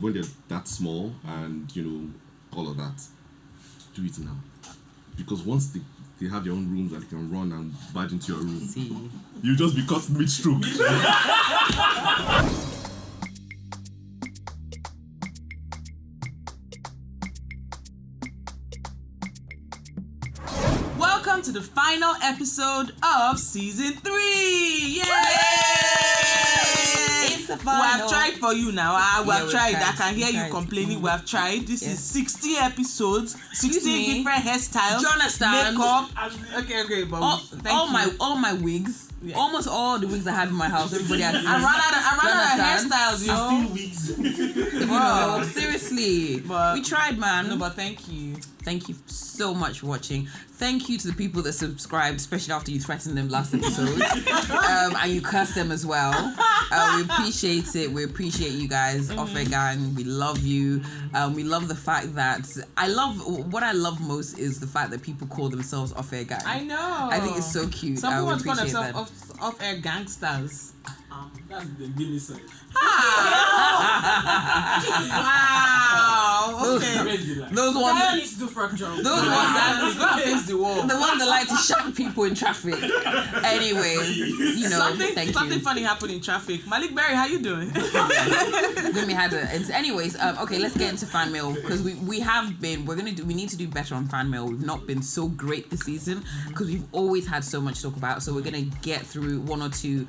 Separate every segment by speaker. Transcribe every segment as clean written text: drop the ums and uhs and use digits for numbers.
Speaker 1: when they're that small and all of that, do it now, because once they have their own rooms and they can run and barge into your room, you just be caught mid-stroke.
Speaker 2: Welcome to the final episode of season 3. Yay!
Speaker 3: It's the
Speaker 2: We
Speaker 3: final.
Speaker 2: have tried for you now. We have tried. I can hear you
Speaker 3: tried.
Speaker 2: complaining. We have tried. This is 16 episodes, 16
Speaker 3: me.
Speaker 2: different hairstyles.
Speaker 3: Do you understand?
Speaker 2: Makeup. Okay, but
Speaker 3: all my wigs.
Speaker 2: Yeah.
Speaker 3: Almost all the wigs I have in my house, everybody has.
Speaker 2: I ran out of hairstyles, yo.
Speaker 4: 16 weeks.
Speaker 3: You know, seriously.
Speaker 2: But-
Speaker 3: we tried, man.
Speaker 2: No, but thank you.
Speaker 3: Thank you so much for watching. Thank you to the people that subscribed, especially after you threatened them last episode. And you cursed them as well. We appreciate it. We appreciate you guys. OffAir gang, we love you. We love the fact that what I love most is the fact that people call themselves OffAir gang.
Speaker 2: I know.
Speaker 3: I think it's so cute.
Speaker 2: Some
Speaker 3: I
Speaker 2: people
Speaker 3: would
Speaker 2: call
Speaker 3: appreciate
Speaker 2: themselves
Speaker 3: that.
Speaker 2: off-air gangsters.
Speaker 4: That's the Gbemi side.
Speaker 2: Wow. Okay.
Speaker 4: Crazy like.
Speaker 3: Those
Speaker 5: I
Speaker 3: ones,
Speaker 5: need to do frog jump.
Speaker 3: those ones,
Speaker 2: That's gonna face the wall.
Speaker 3: the ones that like to shut people in traffic. Anyway,
Speaker 2: Something funny happened in traffic. Malik Berry, how you doing?
Speaker 3: Gbemi had it. Anyways, okay, let's get into fan mail because we need to do better on fan mail. We've not been so great this season because we've always had so much to talk about. So we're gonna get through one or two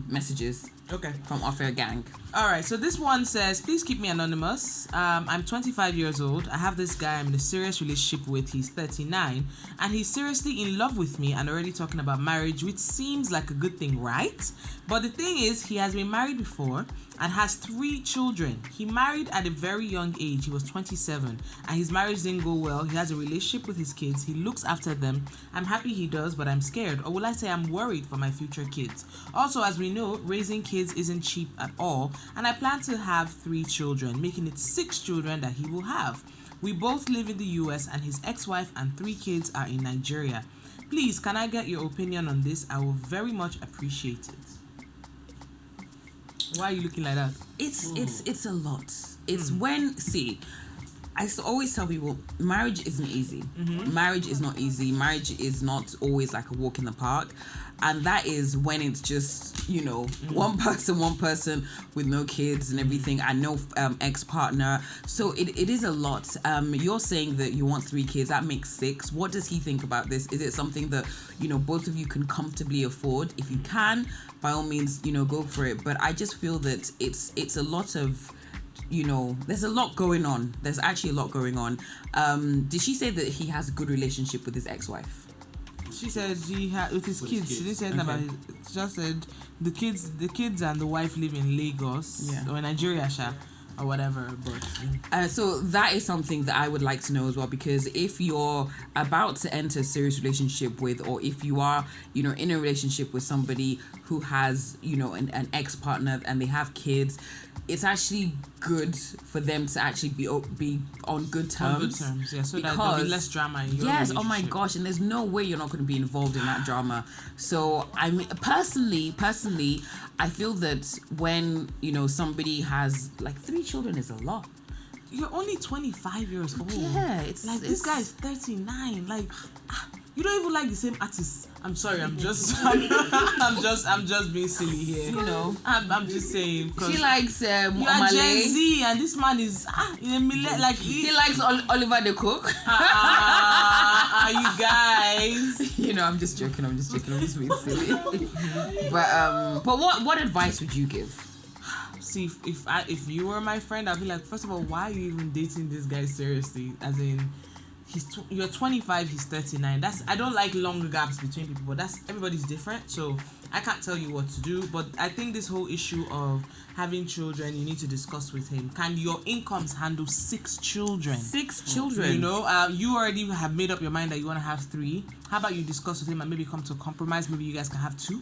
Speaker 3: messages
Speaker 2: Okay.
Speaker 3: from OffAir gang.
Speaker 2: All right, so this one says, please keep me anonymous. I'm 25 years old. I have this guy I'm in a serious relationship with. He's 39, and he's seriously in love with me and already talking about marriage, which seems like a good thing, right? But the thing is, he has been married before and has 3 children. He married at a very young age. He was 27, and his marriage didn't go well. He has a relationship with his kids. He looks after them. I'm happy he does, but I'm scared, or will I say I'm worried for my future kids. Also, as we know, raising kids isn't cheap at all, and I plan to have 3 children, making it 6 children that he will have. We both live in the US, and his ex-wife and 3 kids are in Nigeria. Please, can I get your opinion on this? I will very much appreciate it. Why are you looking like that?
Speaker 3: It's a lot. It's I always tell people, marriage isn't easy. Marriage is not easy. Marriage is not always like a walk in the park. And that is when it's just, one person with no kids and everything, and no ex-partner. So it is a lot. You're saying that you want 3 kids. That makes 6. What does he think about this? Is it something that, both of you can comfortably afford? If you can, by all means, go for it. But I just feel that it's a lot of... there's a lot going on. There's actually a lot going on. Did she say that he has a good relationship with his ex-wife?
Speaker 2: She said he had with his kids. She didn't say anything about his. She just said the kids and the wife live in Lagos or Nigeria, or whatever. But
Speaker 3: so that is something that I would like to know as well, because if you're about to enter a serious relationship with, or if you are, in a relationship with somebody who has, an ex-partner and they have kids, it's actually good for them to actually be on good terms.
Speaker 2: On good terms, yeah. So that there'll be less drama in your relationship.
Speaker 3: Oh my gosh, and there's no way you're not going to be involved in that drama. So I mean, personally, I feel that when somebody has like 3 children is a lot.
Speaker 2: You're only 25 years old.
Speaker 3: Yeah, it's
Speaker 2: like this guy is 39. Like, you don't even like the same artist. I'm sorry. I'm just being silly here. I'm just saying.
Speaker 3: She likes
Speaker 2: you are Gen Z, and this man is in a million. Like
Speaker 3: he likes Oliver the Cook.
Speaker 2: You guys.
Speaker 3: I'm just joking. I'm just being silly. But what advice would you give?
Speaker 2: See, if you were my friend, I'd be like, first of all, why are you even dating this guy seriously? As in, you're 25, he's 39. I don't like long gaps between people, but everybody's different, so I can't tell you what to do. But I think this whole issue of having children, you need to discuss with him. Can your incomes handle 6 children?
Speaker 3: 6 children.
Speaker 2: You already have made up your mind that you want to have 3. How about you discuss with him and maybe come to a compromise? Maybe you guys can have 2.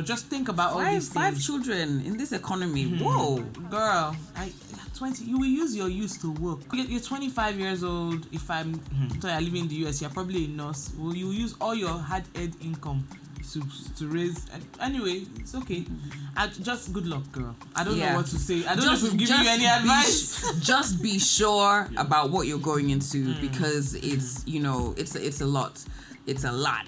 Speaker 2: Just think about all these things.
Speaker 3: 5 children in this economy. Whoa,
Speaker 2: girl! 20. You will use your youth to work. You're 25 years old. If I'm sorry, I live in the US. You're probably a nurse. Will you use all your hard-earned income to raise. Anyway, it's okay. Just good luck, girl. I don't know what to say. I don't know if we've given you any advice.
Speaker 3: Just be sure about what you're going into because it's it's a lot. It's a lot.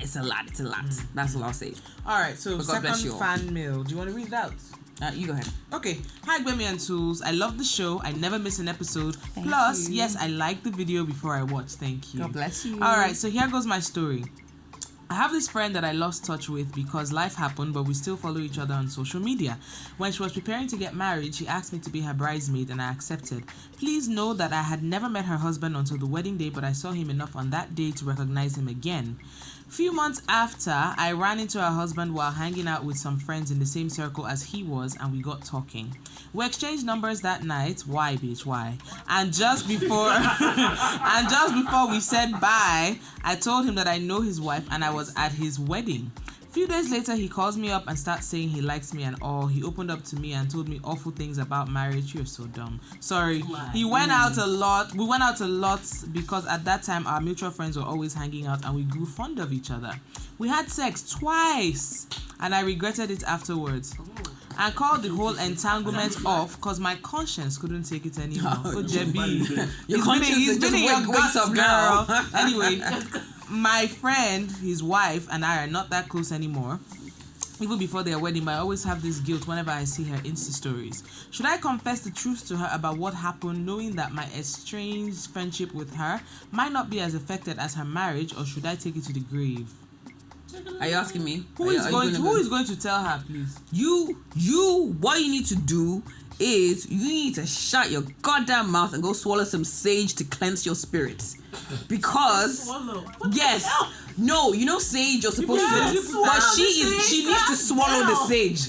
Speaker 3: That's all I'll say.
Speaker 2: All right. So second fan mail. Do you want to read it out?
Speaker 3: You go ahead.
Speaker 2: Okay. Hi, Gbemi and Toolz. I love the show. I never miss an episode. Plus, yes, I like the video before I watch. Thank you.
Speaker 3: God bless you.
Speaker 2: All right. So here goes my story. I have this friend that I lost touch with because life happened, but we still follow each other on social media. When she was preparing to get married, she asked me to be her bridesmaid and I accepted. Please know that I had never met her husband until the wedding day, but I saw him enough on that day to recognize him again. Few months after, I ran into her husband while hanging out with some friends in the same circle as he was, and we got talking. We exchanged numbers that night. Why, bitch? Why? And just before we said bye, I told him that I know his wife and I was at his wedding. Few days later, he calls me up and starts saying he likes me and all. He opened up to me and told me awful things about marriage. You're so dumb. Sorry. He went out a lot. We went out a lot because at that time, our mutual friends were always hanging out and we grew fond of each other. We had sex twice and I regretted it afterwards. I called the whole entanglement off because my conscience couldn't take it anymore. Oh, Jebi. He's been in your guts, girl. Anyway, my friend, his wife, and I are not that close anymore. Even before their wedding, but I always have this guilt whenever I see her Insta stories. Should I confess the truth to her about what happened, knowing that my estranged friendship with her might not be as affected as her marriage, or should I take it to the grave?
Speaker 3: Are you asking me?
Speaker 2: Who is going to tell her, please?
Speaker 3: What you need to do is you need to shut your goddamn mouth and go swallow some sage to cleanse your spirits. Because yes, no, you know sage you're supposed to, but she needs to swallow the sage.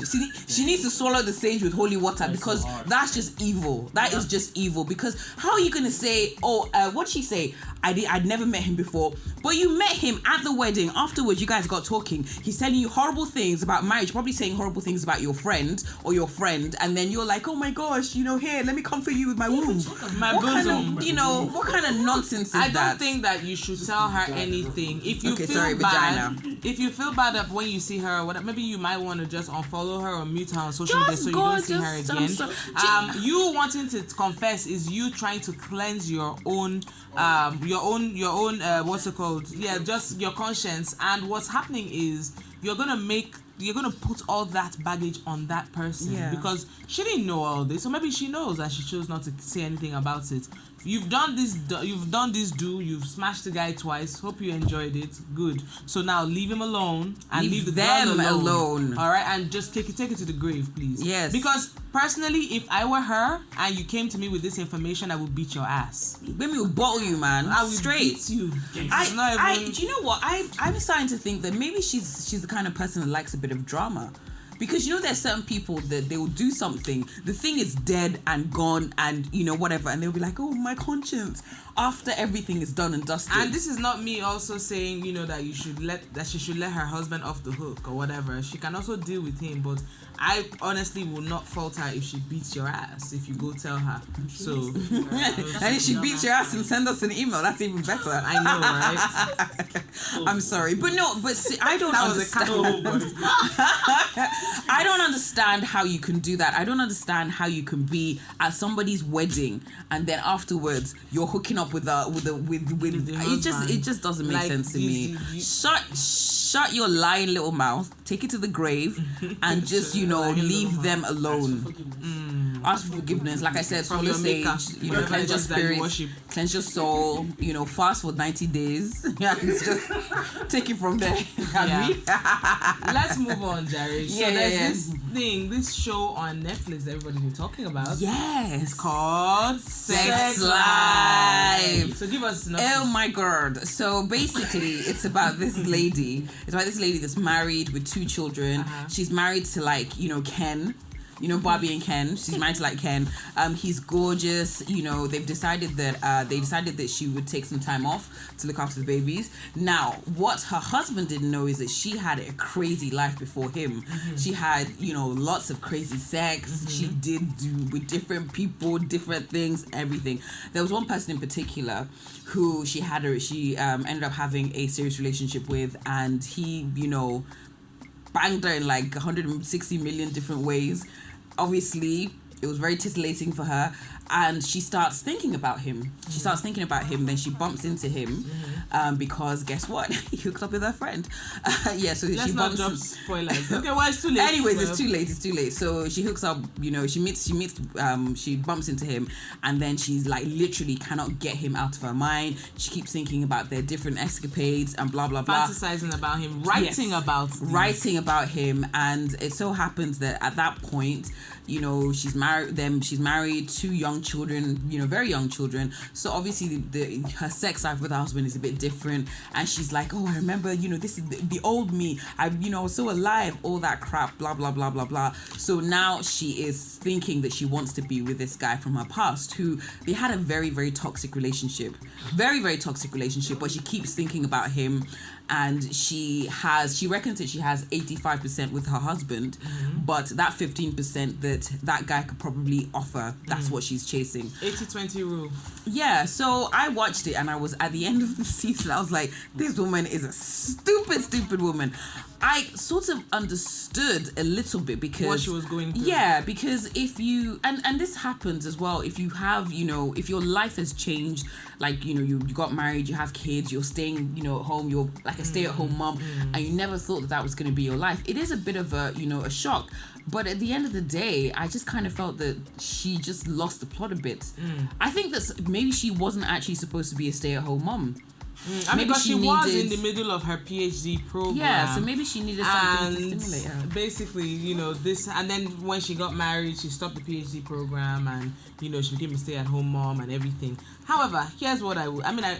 Speaker 3: She needs to swallow the sage with holy water because that's just evil. That is just evil. Because how are you gonna say, what'd she say? I'd never met him before, but you met him at the wedding. Afterwards, you guys got talking. He's telling you horrible things about marriage, probably saying horrible things about your friend or your friend, and then you're like, oh my gosh, here, let me comfort you with my womb.
Speaker 2: My bosom.
Speaker 3: What kind of nonsense is that?
Speaker 2: I don't think that you should tell her anything. If you feel bad, if you feel bad that when you see her or whatever, maybe you might want to just unfollow her or mute her on social media so you don't see her again. You wanting to confess is you trying to cleanse your own what's it called? Yeah, just your conscience. And what's happening is you're gonna put all that baggage on that person because she didn't know all this, or maybe she knows and she chose not to say anything about it. You've done this. You've smashed the guy twice. Hope you enjoyed it. Good. So now leave him alone and leave them alone. All right, and just take it to the grave, please.
Speaker 3: Yes.
Speaker 2: Because personally, if I were her and you came to me with this information, I would beat your ass.
Speaker 3: Gbemi will bottle you, man.
Speaker 2: I would beat you.
Speaker 3: Do you know what? I'm starting to think that maybe she's the kind of person that likes a bit of drama. Because there's certain people that they will do something, the thing is dead and gone and whatever, and they'll be like, oh, my conscience, after everything is done and dusted.
Speaker 2: And this is not me also saying that she should let her husband off the hook or whatever. She can also deal with him, but I honestly will not fault her if she beats your ass if you go tell her. So
Speaker 3: and if she beats your ass and send us an email, that's even better.
Speaker 2: I know, right?
Speaker 3: I'm sorry, but see, I don't understand. I don't understand how you can do that. I don't understand how you can be at somebody's wedding and then afterwards you're hooking up with it just doesn't make sense to me. Shut your lying little mouth, take it to the grave, and just leave them alone. Ask for forgiveness, like I said, swallow sage, cleanse your spirit, cleanse your soul, fast for 90 days. It's just take it from there.
Speaker 2: Let's move on, Jerry. So there's this show on Netflix that everybody's been talking about.
Speaker 3: Yes.
Speaker 2: It's called
Speaker 3: Sex Life.
Speaker 2: So give us
Speaker 3: Oh my god. So basically it's about this lady. It's about this lady that's married with 2 children. She's married to Ken. Barbie and Ken. She's married to Ken. He's gorgeous. They've decided that she would take some time off to look after the babies. Now, what her husband didn't know is that she had a crazy life before him. She had, lots of crazy sex. She did do with different people, different things, everything. There was one person in particular who she ended up having a serious relationship with, and he, banged her in like 160 million different ways. Obviously, it was very titillating for her, and she starts thinking about him. Then she bumps into him because guess what? He hooked up with her friend. So
Speaker 2: Let's
Speaker 3: she
Speaker 2: not
Speaker 3: bumps.
Speaker 2: drop spoilers. Okay, well, it's too late.
Speaker 3: Anyways, it's too late. So she hooks up, she bumps into him, and then she's like literally cannot get him out of her mind. She keeps thinking about their different escapades and blah blah blah.
Speaker 2: Fantasizing about him, writing about him, and it so happens that at that point, she's married, 2 young children, very young children. So obviously her sex life with her husband is a bit different, and she's like, oh, I remember, this is the old me. I was so alive, all that crap, blah blah blah blah blah. So now she is thinking that she wants to be with this guy from her past, who they had a very very toxic relationship, but she keeps thinking about him. And she reckons that she has 85% with her husband, but that 15% that guy could probably offer, that's what she's chasing. 80-20 rule.
Speaker 3: Yeah, so I watched it, and I was at the end of the season, I was like, this woman is a stupid woman. I sort of understood a little bit because
Speaker 2: what she was going through.
Speaker 3: Yeah, because if you and this happens as well, if you have, if your life has changed, like, you got married, you have kids, you're staying, at home, you're like a stay-at-home mom, and you never thought that was going to be your life. It is a bit of a shock. But at the end of the day, I just kind of felt that she just lost the plot a bit. I think that maybe she wasn't actually supposed to be a stay-at-home mom.
Speaker 2: Because she was in the middle of her PhD program.
Speaker 3: Yeah, so maybe she needed something to stimulate her.
Speaker 2: Basically, this, and then when she got married, she stopped the PhD program, and she became a stay-at-home mom and everything. However, here's what I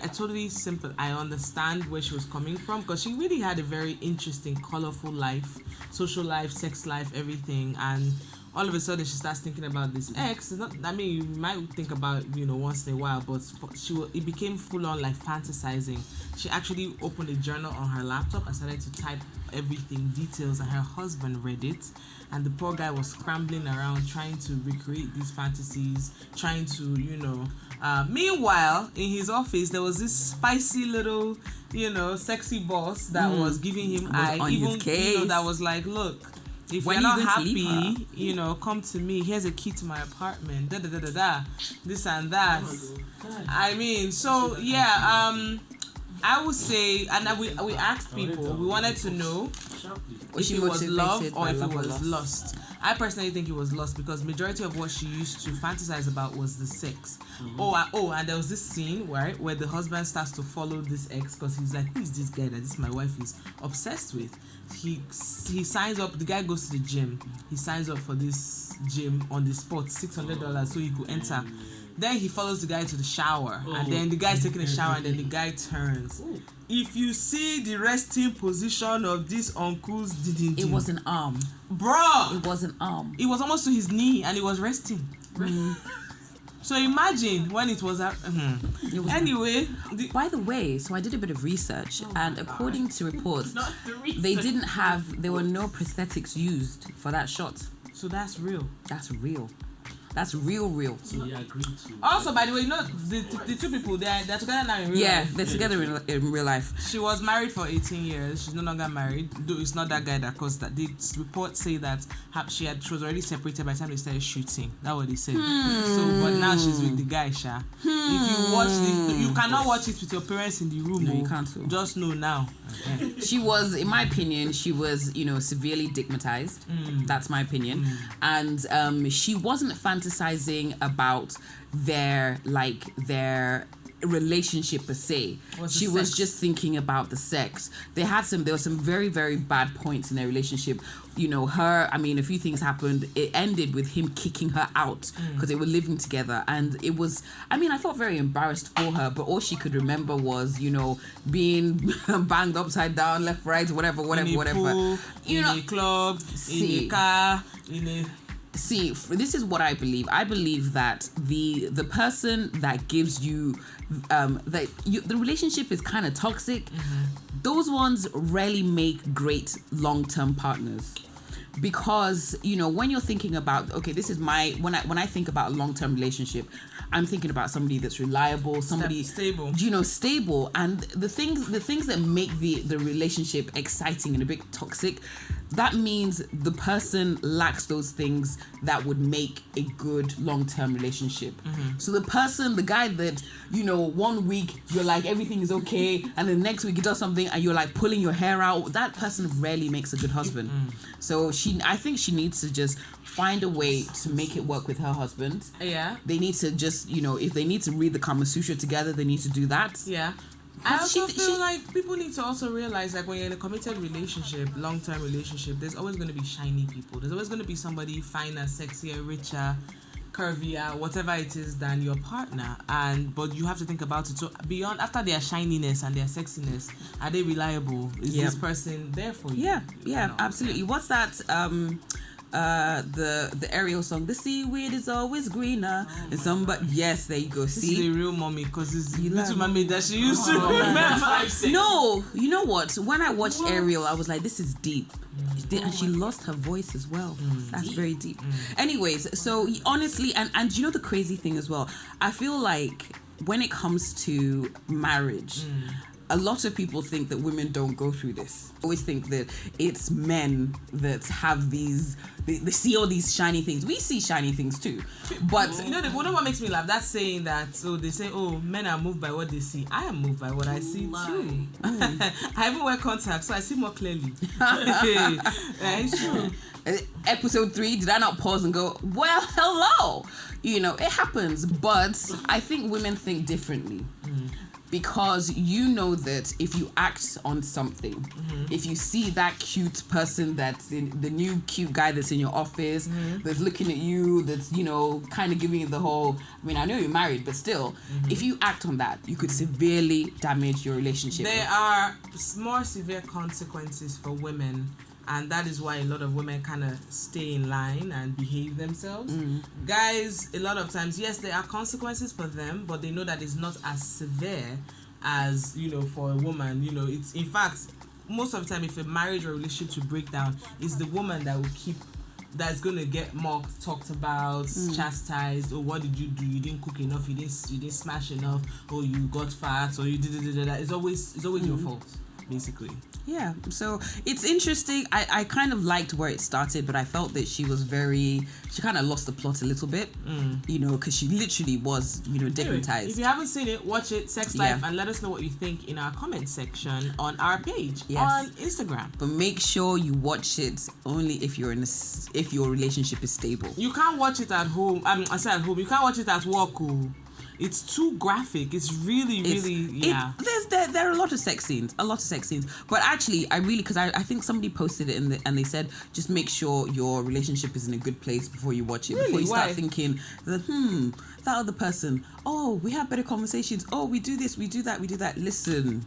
Speaker 2: totally I understand where she was coming from, because she really had a very interesting, colorful life, social life, sex life, everything, and all of a sudden she starts thinking about this ex. You might think about once in a while, but it became full on like fantasizing. She actually opened a journal on her laptop and started to type everything, details, and her husband read it, and the poor guy was scrambling around trying to recreate these fantasies, trying to meanwhile in his office there was this spicy little sexy boss that was giving him that was like, look, if you're not happy, come to me. Here's a key to my apartment. This and that. I would say, and we asked people. We wanted to know if it was love or if it was lust. I personally think it was lust, because majority of what she used to fantasize about was the sex. And there was this scene where the husband starts to follow this ex, because he's like, who is this guy that my wife is obsessed with? He signs up. The guy goes to the gym. He signs up for this gym on the spot, $600 so he could enter. Then he follows the guy to the shower, and then the guy's taking a shower, and then the guy turns. If you see the resting position of this uncle's
Speaker 3: it was an arm,
Speaker 2: bro.
Speaker 3: It was an arm.
Speaker 2: It was almost to his knee, and he was resting. So imagine when it was anyway.
Speaker 3: By the way, so I did a bit of research, and according to reports, there were no prosthetics used for that shot.
Speaker 2: So that's real.
Speaker 3: That's real.
Speaker 4: So you agreed to.
Speaker 2: Also, by the way, the two people, they're together now in real life.
Speaker 3: Yeah, they're together in real life.
Speaker 2: She was married for 18 years. She's no longer married. Though it's not that guy that caused that. The reports say that she was already separated by the time they started shooting. That's what they said. So, but now she's with the guy, Sha. If you watch you cannot watch it with your parents in the room.
Speaker 3: No, you can't. So.
Speaker 2: Just know now. Okay.
Speaker 3: She was, in my opinion, severely stigmatized. That's my opinion. And she wasn't fantasizing about their relationship per se. She was just thinking about the sex. There were some very, very bad points in their relationship. A few things happened. It ended with him kicking her out because they were living together, and it was, I felt very embarrassed for her, but all she could remember was, being banged upside down, left, right, whatever.
Speaker 2: Pool, in a club, in a car,
Speaker 3: See, this is what I believe. I believe that the person that gives you the relationship is kind of toxic. Those ones rarely make great long-term partners, because when you're thinking about, okay, this is when I think about a long-term relationship, I'm thinking about somebody that's reliable, somebody
Speaker 2: stable,
Speaker 3: stable, and the things that make the relationship exciting and a bit toxic, that means the person lacks those things that would make a good long-term relationship. So the guy that 1 week you're like everything is okay, and the next week he does something and you're like pulling your hair out, that person rarely makes a good husband. So I think she needs to just find a way to make it work with her husband.
Speaker 2: Yeah.
Speaker 3: They need to just, if they need to read the Kama Sutra together, they need to do that.
Speaker 2: Yeah. I also feel like people need to also realize, like, when you're in a committed relationship, long-term relationship, there's always going to be shiny people. There's always going to be somebody finer, sexier, richer, curvier, whatever it is, than your partner. But you have to think about it. So beyond, after their shininess and their sexiness, are they reliable? Is this person there for you?
Speaker 3: Yeah, absolutely. What's that? The Ariel song, the seaweed is always greener, and somebody, yes, there you go.
Speaker 2: This
Speaker 3: See,
Speaker 2: is a real mommy, because it's little mommy that she used to remember.
Speaker 3: No, you know what? When I watched Ariel, I was like, this is deep. And she lost her voice as well. That's deep. Very deep. Anyways, so honestly, and the crazy thing as well, I feel like when it comes to marriage, a lot of people think that women don't go through this. I always think that it's men that have these, they see all these shiny things. We see shiny things too. But
Speaker 2: what makes me laugh? That's saying that, so they say, oh, men are moved by what they see. I am moved by what I see too. I even wear contacts, so I see more clearly. It's true.
Speaker 3: Episode 3, did I not pause and go, well, hello? It happens. But I think women think differently. Because that if you act on something, if you see that cute person that's in the new cute guy that's in your office, that's looking at you, that's, kind of giving you the whole, I know you're married, but still, if you act on that, you could severely damage your relationship.
Speaker 2: There are more severe consequences for women. And that is why a lot of women kind of stay in line and behave themselves. Guys, a lot of times, yes, there are consequences for them, but they know that it's not as severe as, for a woman. It's, in fact, most of the time, if a marriage or relationship to break down, it's the woman that will that's going to get mocked, talked about, chastised. Oh, what did you do? You didn't cook enough. You didn't smash enough. Oh, you got fat. Or you did that. It's always your fault, basically.
Speaker 3: Yeah, so it's interesting. I kind of liked where it started, but I felt that she kind of lost the plot a little bit, because she literally was, digmatized.
Speaker 2: Anyway, if you haven't seen it, watch it, Sex Life, and let us know what you think in our comment section on our page on Instagram.
Speaker 3: But make sure you watch it only if you're if your relationship is stable.
Speaker 2: You can't watch it at home. I said at home. You can't watch it at work. It's too graphic. It's really,
Speaker 3: there are a lot of sex scenes. But actually, because I think somebody posted it and they said, just make sure your relationship is in a good place before you watch it.
Speaker 2: Really?
Speaker 3: Before you start
Speaker 2: Why?
Speaker 3: thinking that, that other person, oh, we have better conversations. Oh, we do this, we do that. Listen.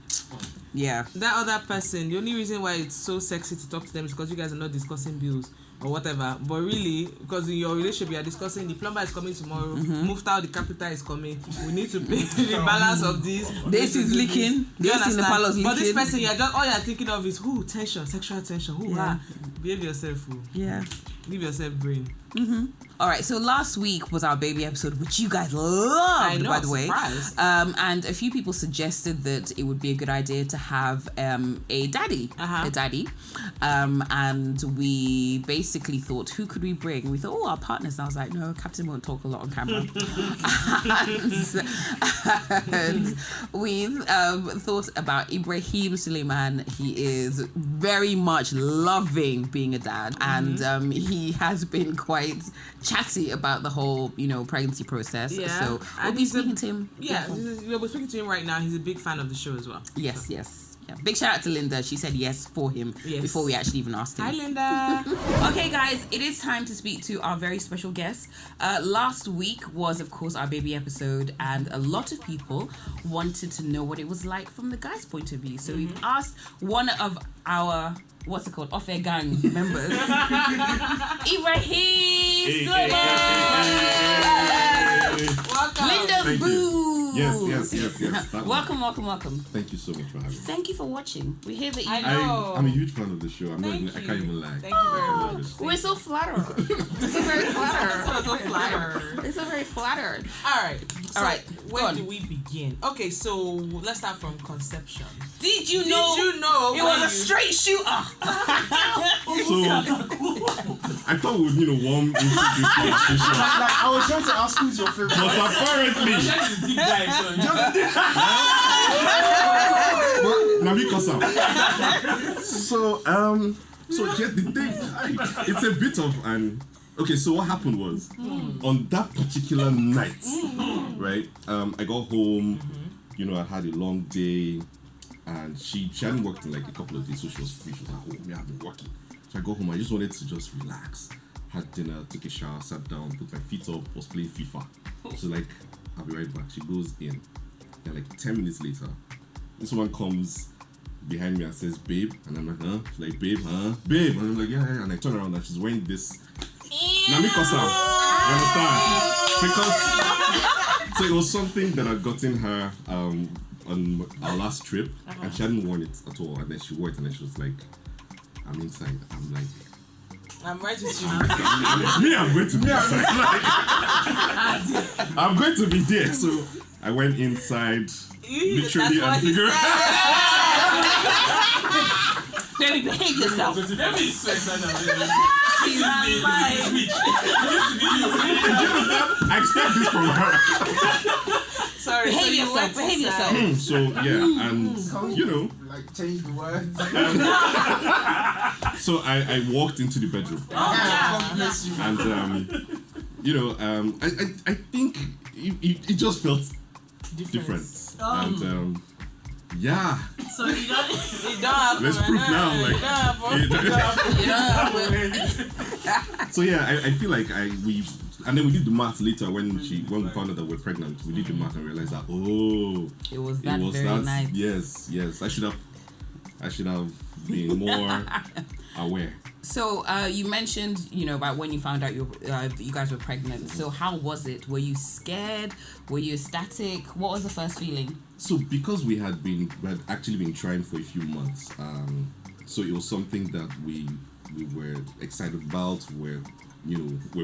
Speaker 3: Yeah.
Speaker 2: That other person, the only reason why it's so sexy to talk to them is because you guys are not discussing bills or whatever. But really, because in your relationship, you are discussing the plumber is coming tomorrow, moved out, the carpenter is coming. We need to pay the balance of this.
Speaker 3: This is leaking. This in the parlor's leaking.
Speaker 2: But this person, all you're thinking of is tension, sexual tension. Behave yourself.
Speaker 3: Yeah.
Speaker 2: Give yourself brain.
Speaker 3: All right, so last week was our baby episode, which you guys loved, by the way. And a few people suggested that it would be a good idea to have a daddy. And we basically thought, who could we bring? And we thought, our partners. And I was like, no, Captain won't talk a lot on camera. and we thought about Ibrahim Suleiman. He is very much loving being a dad. And he has been quite chatty about the whole, pregnancy process.
Speaker 2: Yeah.
Speaker 3: So we'll be speaking to him.
Speaker 2: Yeah, we're speaking to him right now. He's a big fan of the show as well.
Speaker 3: Yes. Yeah. Big shout out to Linda. She said yes for him before we actually even asked him.
Speaker 2: Hi, Linda.
Speaker 3: Okay, guys, it is time to speak to our very special guest. Last week was, of course, our baby episode, and a lot of people wanted to know what it was like from the guy's point of view. So we've asked one of our OffAir gang members, Ibrahim Suleiman.
Speaker 2: Welcome.
Speaker 3: Linda's boo.
Speaker 1: Yes. That one.
Speaker 3: Welcome.
Speaker 1: Thank you so much for having me.
Speaker 3: Thank you for watching. We hear that you.
Speaker 2: I know.
Speaker 1: I'm a huge fan of the show. I can't even lie.
Speaker 2: Thank you very much.
Speaker 3: We're so flattered. We're so very flattered.
Speaker 2: So flattered.
Speaker 3: We're so very flattered.
Speaker 2: All right. So
Speaker 3: All right, go
Speaker 2: where
Speaker 3: on.
Speaker 2: do we begin? Okay, so let's start from conception.
Speaker 3: Did you know
Speaker 2: it
Speaker 3: it was a straight shooter?
Speaker 1: So I thought we'd warm into this conversation.
Speaker 4: Like, I was trying to ask who's your favorite.
Speaker 1: But apparently,
Speaker 4: That is deep dive.
Speaker 1: Nami Kosa. So here's the thing. It's a bit of an. Okay, so what happened was on that particular night, right? I got home. I had a long day, and she hadn't worked in like a couple of days, so she was free. She was at home. Yeah, I've been working. So I got home. I just wanted to just relax. Had dinner, took a shower, sat down, put my feet up, was playing FIFA. So like, I'll be right back. She goes in, and like 10 minutes later, this one comes behind me and says, "Babe," and I'm like, "Huh?" She's like, "Babe, huh? Babe," and I'm like, "Yeah." And I turn around and she's wearing this. Nami Kosa. You understand? Because so it was something that I'd gotten her on our last trip, and she hadn't worn it at all. And then she wore it, and then she was like, "I'm inside." I'm like,
Speaker 2: I'm right with you.
Speaker 1: I'm going to be inside. I'm going to be there. So I went inside, literally, and figured
Speaker 3: Baby, behave yourself.
Speaker 4: Let me sex and
Speaker 1: I expect this from her.
Speaker 2: Sorry.
Speaker 3: Behave yourself.
Speaker 1: So yeah, and
Speaker 4: like change the words.
Speaker 1: so I walked into the bedroom, and I think it just felt different. And yeah.
Speaker 2: So you don't have.
Speaker 1: Let's prove now. So yeah, I feel like and then we did the math later when we found out that we're pregnant. We did the math and realized that
Speaker 3: it was that very night.
Speaker 1: Yes. I should have been more aware.
Speaker 3: So you mentioned, about when you found out you guys were pregnant. So how was it? Were you scared? Were you ecstatic? What was the first feeling?
Speaker 1: So because we had actually been trying for a few months, so it was something that we were excited about. We're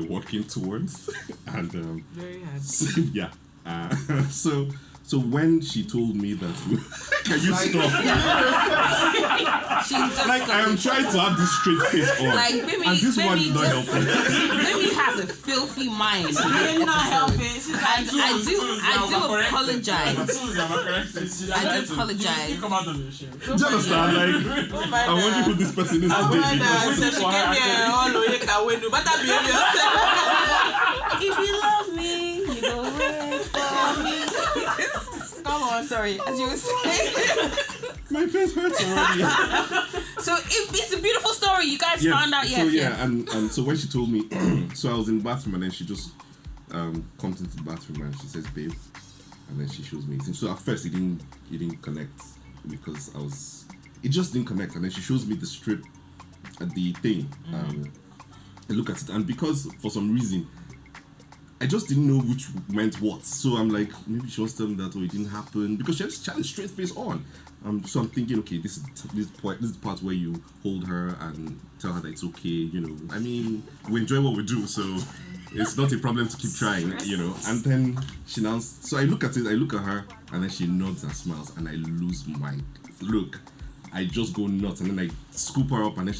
Speaker 1: working towards, and
Speaker 2: very hard.
Speaker 1: So, yeah. So when she told me that, can you stop? I am trying to have this straight face on, and this one is not helping.
Speaker 3: Mimi has a filthy mind.
Speaker 2: She's not helping.
Speaker 3: And I do apologize. I do apologize.
Speaker 4: Come out of your shell.
Speaker 1: Do you understand? I wonder who this person is today.
Speaker 2: She came here all the way to better behave yourself.
Speaker 3: If you love me, you go wait for me. Come on, sorry. As you were saying.
Speaker 1: My face hurts already.
Speaker 3: So it's a beautiful story. You guys found out,
Speaker 1: So and so when she told me, so I was in the bathroom, and then she just comes into the bathroom and she says, "Babe," and then she shows me. So at first it didn't connect because it just didn't connect, and then she shows me the strip at the thing. I look at it, and because for some reason I just didn't know which meant what. So I'm like, maybe she wants to tell me that, or it didn't happen, because she had a straight face on. So I'm thinking, okay, this is the part where you hold her and tell her that it's okay. I mean, we enjoy what we do, so it's not a problem to keep trying. And then she now, so I look at her, and then she nods and smiles, and I lose my look. I just go nuts, and then I scoop her up, and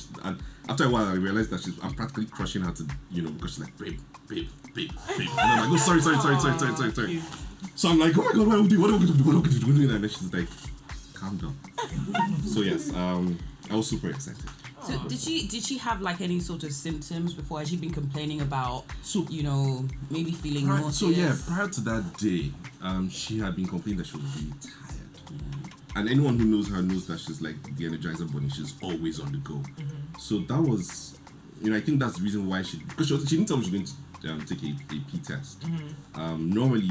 Speaker 1: after a while I realized that I'm practically crushing her to, because she's like, babe. And I'm like, oh, sorry. So I'm like, oh my god, what are we doing? And then she's like, calm down. So yes, I was super excited.
Speaker 3: So did she have like any sort of symptoms before? Has she been complaining about, maybe feeling nauseous?
Speaker 1: So yeah, prior to that day, she had been complaining that she was really tired. And anyone who knows her knows that she's like the Energizer Bunny. She's always on the go. So that was, I think that's the reason why because she didn't tell me she was going to take a P test. Normally,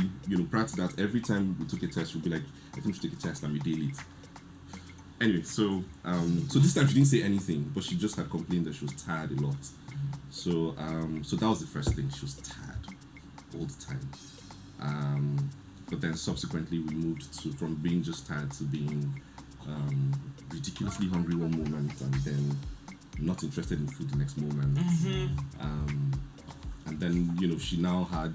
Speaker 1: prior to that, every time we took a test, we'd be like, I think we should take a test and we day late. Anyway, so this time she didn't say anything, but she just had complained that she was tired a lot. So that was the first thing. She was tired all the time. but then subsequently we moved from being just tired to being ridiculously hungry one moment and then not interested in food the next moment. And then, you know, she now had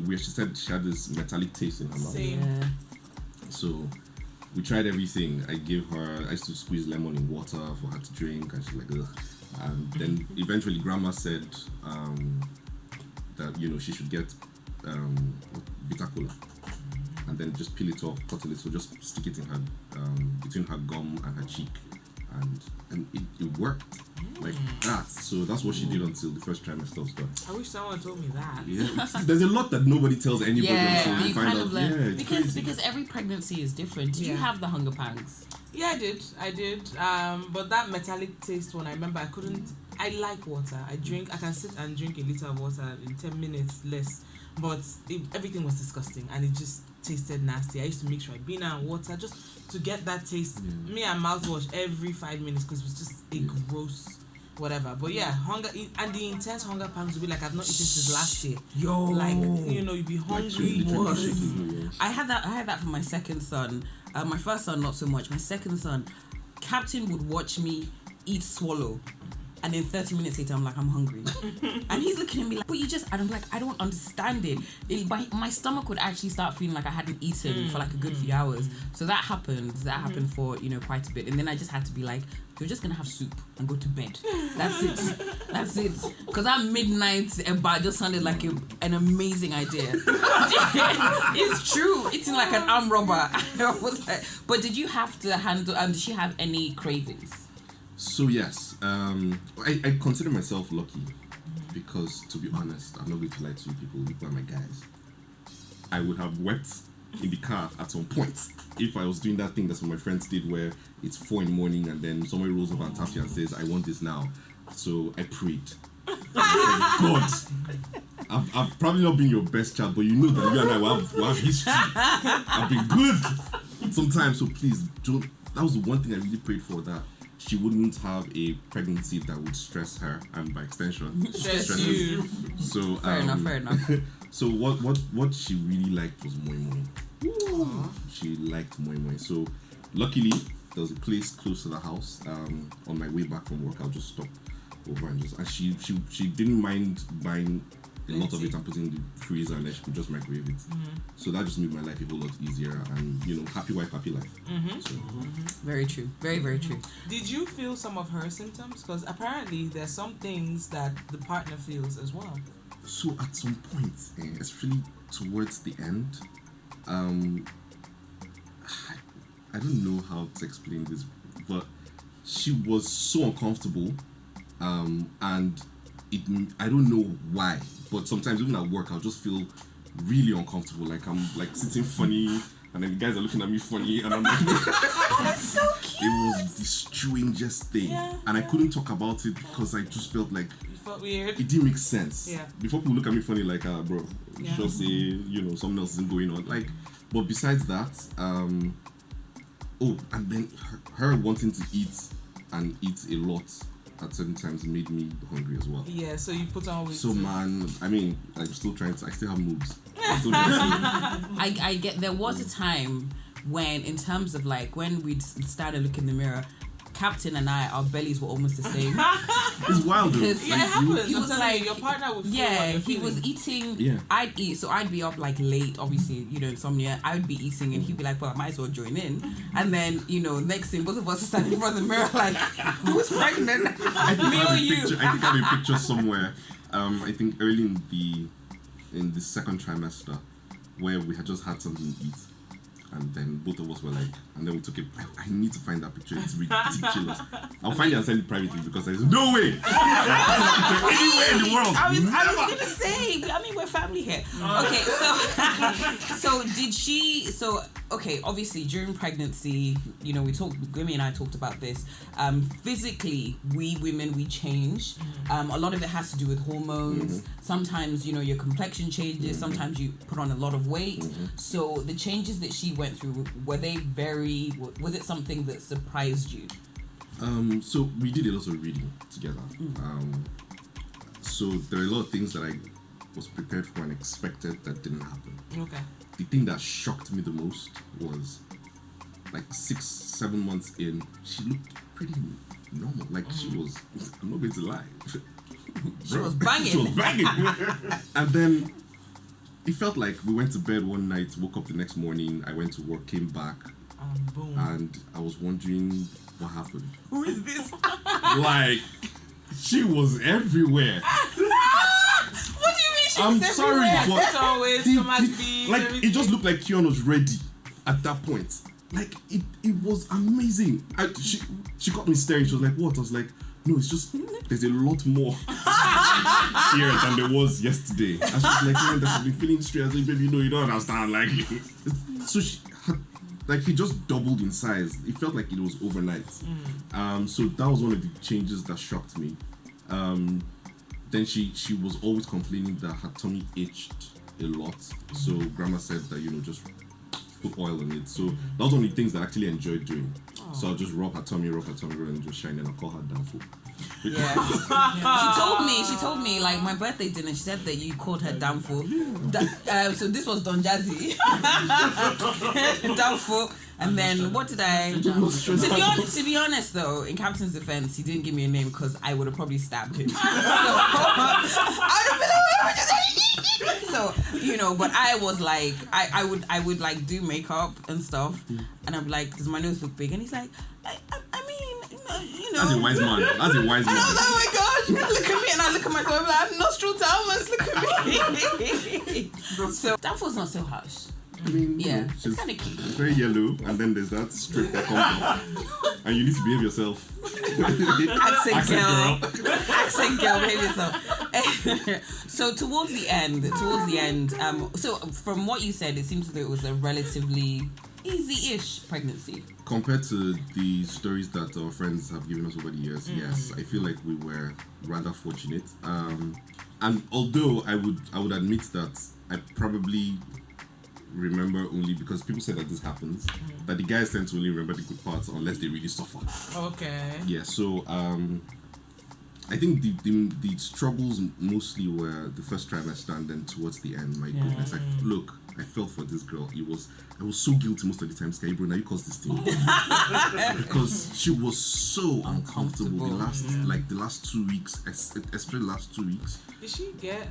Speaker 1: where she said she had this metallic taste in her mouth.
Speaker 2: Same.
Speaker 1: So we tried everything. I used to squeeze lemon in water for her to drink, and she's like, ugh. And then eventually grandma said that, you know, she should get bitter cola and then just peel it off, cut a little, just stick it in her between her gum and her cheek, and it worked like that. So that's what she did until the first trimester was done.
Speaker 2: I wish someone told me that.
Speaker 1: Yeah, there's a lot that nobody tells anybody until
Speaker 3: you
Speaker 1: you find
Speaker 3: kind
Speaker 1: out.
Speaker 3: of learn
Speaker 1: Yeah, it's crazy.
Speaker 3: because every pregnancy is different. Did you have the hunger pangs?
Speaker 2: Yeah, I did. But that metallic taste one, I remember I couldn't. I like water. I can sit and drink a liter of water in 10 minutes less. But everything was disgusting and it just tasted nasty. I used to mix Ribena and water just to get that taste. Me and mouthwash every 5 minutes because it was just a gross whatever. But yeah, hunger and the intense hunger pangs would be like I've not eaten since last year. Like, you know, you'd be hungry.
Speaker 3: I had that for my second son. My first son not so much. My second son, Captain would watch me eat swallow. And then 30 minutes later, I'm like, I'm hungry. And he's looking at me like, but you just, and I'm like, I don't understand it. My stomach would actually start feeling like I hadn't eaten for like a good few hours. So that happened. That happened for, you know, quite a bit. And then I just had to be like, you're just going to have soup and go to bed. That's it. That's it. Because that midnight bar just sounded like an amazing idea. It's true. Eating like an armed robber. I was like, but did you have to handle, did she have any cravings?
Speaker 1: So yes, I consider myself lucky because, to be honest, I'm not going to lie to you people are my guys. I would have wept in the car at some point if I was doing that thing that some of my friends did where it's 4 a.m. and then somebody rolls over and taps you and says, I want this now. So I prayed. God, I've probably not been your best child, but you know that you and I will have history. I've been good sometimes, so please don't. That was the one thing I really prayed for, that she wouldn't have a pregnancy that would stress her and by extension
Speaker 2: Stress you.
Speaker 1: So
Speaker 3: Fair enough.
Speaker 1: So what she really liked was moi moi. She liked moi moi. So luckily there was a place close to the house. On my way back from work, I'll just stop over and she didn't mind buying a lot of it and putting it in the freezer, and then she could just microwave it. So that just made my life a whole lot easier, and you know, happy wife, happy life. So.
Speaker 3: Very true. Very, very true.
Speaker 2: Did you feel some of her symptoms? Because apparently there's some things that the partner feels as well.
Speaker 1: So at some point, especially towards the end, I don't know how to explain this, but she was so uncomfortable, and I don't know why, but sometimes even at work I'll just feel really uncomfortable, like I'm like sitting funny, and then the guys are looking at me funny, and I'm like,
Speaker 3: That's so cute.
Speaker 1: it was the strangest thing, and I couldn't talk about it because I just felt like
Speaker 2: You felt weird?
Speaker 1: it didn't make sense.
Speaker 2: Yeah.
Speaker 1: Before people look at me funny, like, bro, you just say, you know, something else isn't going on. Like, but besides that, and then her wanting to eat and eat a lot at certain times made me hungry as well.
Speaker 2: Yeah, so you put on weight.
Speaker 1: So man, I mean, I still have moves.
Speaker 3: I get, there was a time when, in terms of like when we started looking in the mirror, Captain and I, our bellies were almost the same.
Speaker 1: It's wild though.
Speaker 3: Because
Speaker 2: Yeah, it happens.
Speaker 3: he was
Speaker 2: I'm telling
Speaker 3: like,
Speaker 2: you, your partner would feel
Speaker 3: yeah,
Speaker 2: what you're
Speaker 3: he was
Speaker 2: feeling.
Speaker 3: eating.
Speaker 1: Yeah.
Speaker 3: I'd eat, so I'd be up like late, obviously, you know, insomnia. I would be eating, and he'd be like, "Well, I might as well join in." And then, you know, next thing, both of us are standing in front of the mirror, like, "Who's pregnant?
Speaker 1: I think
Speaker 3: Me
Speaker 1: I
Speaker 3: or
Speaker 1: have a
Speaker 3: you?"
Speaker 1: picture. I think I have a picture somewhere. I think early in the second trimester, where we had just had something to eat, and then both of us were like, and then we took it. I need to find that picture. It's ridiculous. I'll find it and send it privately because there's no way anywhere in the world.
Speaker 3: I was gonna say, I mean, we're family here. Okay, so did she? So okay, obviously during pregnancy, you know, Gbemi and I talked about this. Physically, we women, we change. A lot of it has to do with hormones. Sometimes, you know, your complexion changes. Sometimes you put on a lot of weight. So the changes that she went through, were they was it something that surprised you?
Speaker 1: So we did a lot of reading together. So there are a lot of things that I was prepared for and expected that didn't happen.
Speaker 2: Okay.
Speaker 1: the thing that shocked me the most was like 6-7 months in, she looked pretty normal. Like she was, I'm not going to lie.
Speaker 3: She was banging.
Speaker 1: She was banging. And then it felt like we went to bed one night, woke up the next morning, I went to work, came back,
Speaker 2: Boom.
Speaker 1: and I was wondering what happened.
Speaker 2: Who is this?
Speaker 1: Like, she was everywhere.
Speaker 2: What do you mean she
Speaker 1: I'm
Speaker 2: was
Speaker 1: sorry,
Speaker 2: everywhere?
Speaker 1: but
Speaker 2: It's always stomach beans,
Speaker 1: like
Speaker 2: everything.
Speaker 1: it just looked like Kion was ready at that point. Like it was amazing. She got me staring. She was like, "What?" I was like, "No, it's just there's a lot more here than there was yesterday." And she was like, "Man, that she's been feeling straight." I was like, "Baby, no, you don't understand." Like, so she had, like, he just doubled in size. It felt like it was overnight. So that was one of the changes that shocked me. Then she was always complaining that her tummy itched a lot. So grandma said that, just put oil on it. So that was one of the things that I actually enjoyed doing. So I'll just rub her tummy, and just shine, and I'll call her downfall.
Speaker 3: Yeah. She told me like my birthday dinner, she said that you called her downfall. So this was Don Jazzy. Downfall. And then what did I to be honest though, in Captain's defense, he didn't give me a name because I would have probably stabbed him. So but I was like I would like do makeup and stuff, and I'm like, does my nose look big? And he's like, I mean,
Speaker 1: That's a wise man. That's a wise man.
Speaker 3: And I was like, oh my gosh, look at me, and I look at myself, I'm like, I have Nostradamus, look at me. So Downfall's not so harsh.
Speaker 1: I mean,
Speaker 3: Yeah,
Speaker 1: she's
Speaker 3: it's kind of cute.
Speaker 1: very yellow, and then there's that strip that comes up, and you need to behave yourself.
Speaker 3: Accent girl, behave yourself. So towards the end, so from what you said, it seems that it was a relatively easy-ish pregnancy.
Speaker 1: Compared to the stories that our friends have given us over the years, yes, I feel like we were rather fortunate. And although I would admit that I probably remember only because people say that this happens, that the guys tend to only remember the good parts unless they really suffer.
Speaker 2: Okay.
Speaker 1: Yeah, so I think the struggles mostly were the first trimester, and then towards the end, my goodness, I felt for this girl. I was so guilty most of the time. Sky, bro, now you caused this thing because she was so uncomfortable the last 2 weeks, especially the last 2 weeks.
Speaker 2: Did she get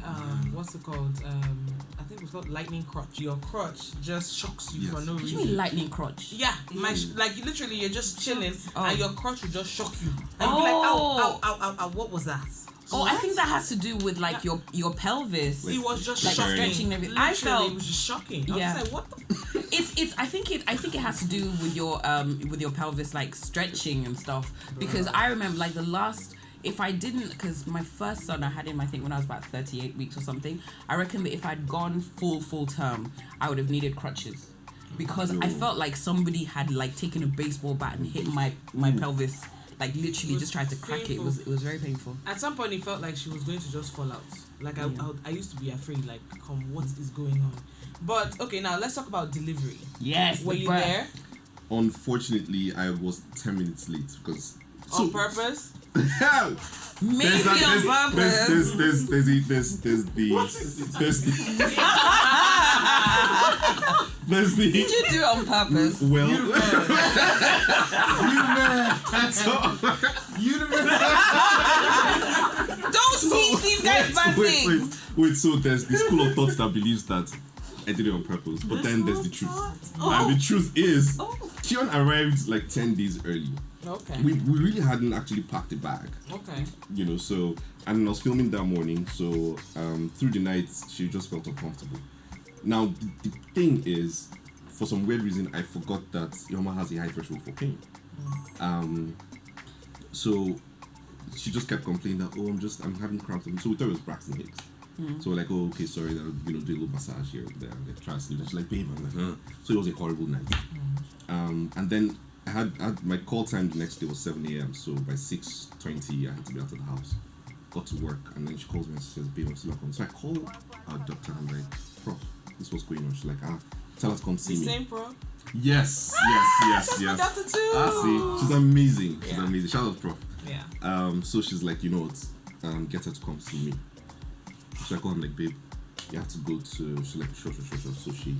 Speaker 2: what's it called? I think it was called lightning crotch. Your crotch just shocks you for no
Speaker 3: What do you
Speaker 2: reason.
Speaker 3: mean lightning crotch?
Speaker 2: Yeah, like literally you're just chilling and your crotch will just shock you. And you'll be like, ow, ow, ow, ow, what was that?
Speaker 3: I think that has to do with like your pelvis.
Speaker 2: It was just
Speaker 3: like
Speaker 2: shocking.
Speaker 3: stretching and everything.
Speaker 2: Literally,
Speaker 3: I felt
Speaker 2: it was just shocking. I
Speaker 3: Yeah.
Speaker 2: was like, what the
Speaker 3: I think it has to do with your pelvis like stretching and stuff, because I remember like if I didn't, because my first son I had him I think when I was about 38 weeks or something, I reckon that if I'd gone full term I would have needed crutches, because I felt like somebody had like taken a baseball bat and hit my pelvis, like literally just tried to crack it. It was very painful.
Speaker 2: At some point, it felt like she was going to just fall out. Like I used to be afraid. Like, what is going on? But okay, now let's talk about delivery.
Speaker 3: Yes,
Speaker 2: Were you there?
Speaker 1: Unfortunately, I was 10 minutes late because
Speaker 2: On purpose?
Speaker 3: Maybe on purpose.
Speaker 1: There's the
Speaker 3: Did you do it on purpose?
Speaker 1: well,
Speaker 3: Don't teach these guys bad things.
Speaker 1: wait. So there's the school of thought that believes that I did it on purpose, but then there's the truth, and the truth is, Kion arrived like 10 days early.
Speaker 2: Okay.
Speaker 1: We really hadn't actually packed the bag.
Speaker 2: Okay.
Speaker 1: So, and I was filming that morning, so through the night she just felt uncomfortable. Now the thing is, for some weird reason, I forgot that Yoma has a high threshold for pain. So she just kept complaining that I'm having cramps. So we thought it was Braxton Hicks. So we're like, oh, okay, sorry, that do a little massage here and there, and try to sleep. And she's like, babe, I'm like, So it was a horrible night. And then I had my call time the next day was 7 a.m. So by 6:20 I had to be out of the house. Got to work, and then she calls me and she says, babe, I'm still not coming. So I call our doctor and I'm like, Prof, this was going on. She's like, tell us to come see me.
Speaker 2: Same Pro?
Speaker 1: Yes.
Speaker 2: That's my doctor too.
Speaker 1: See, she's amazing. She's amazing. Shout out, Prof.
Speaker 2: Yeah.
Speaker 1: So she's like, you know what? Get her to come see me. So I call him like, babe, you have to go to. She's like, sure. So she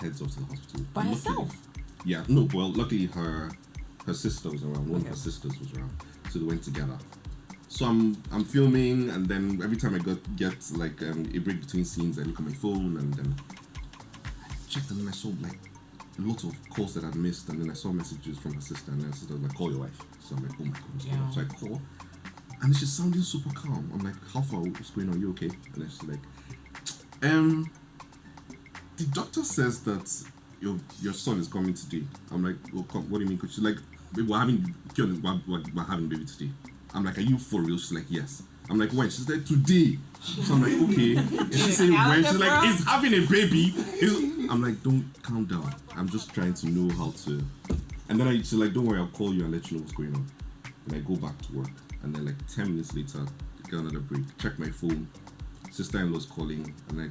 Speaker 1: heads off to the hospital.
Speaker 3: By
Speaker 1: And
Speaker 3: herself?
Speaker 1: luckily- Yeah, no, well, luckily her sister was around. One of
Speaker 3: Okay.
Speaker 1: her sisters was around. So they went together. So I'm filming, and then every time I get like a break between scenes, I look at my phone, and then I checked, and then I saw like a lot of calls that I'd missed, and then I saw messages from her sister, and her sister was like, "Call your wife." So I'm like, "Oh my god, what's going on?" So I call, and she's sounding super calm. I'm like, "How far? What's going on? You okay?" And then she's like, the doctor says that your son is coming today." I'm like, "Well, come, what do you mean?" 'Cause she's like, we're having baby today." I'm like, "Are you for real?" She's like, "Yes." I'm like, "When?" She's like, "Today." So I'm like, "Okay." And she saying when? She's like, "He's having a baby." I'm like, "Don't, calm down. I'm just trying to know how to." And then she's like, "Don't worry, I'll call you and let you know what's going on." And I go back to work. And then like 10 minutes later, I get another break. Check my phone. Sister-in-law's calling, and I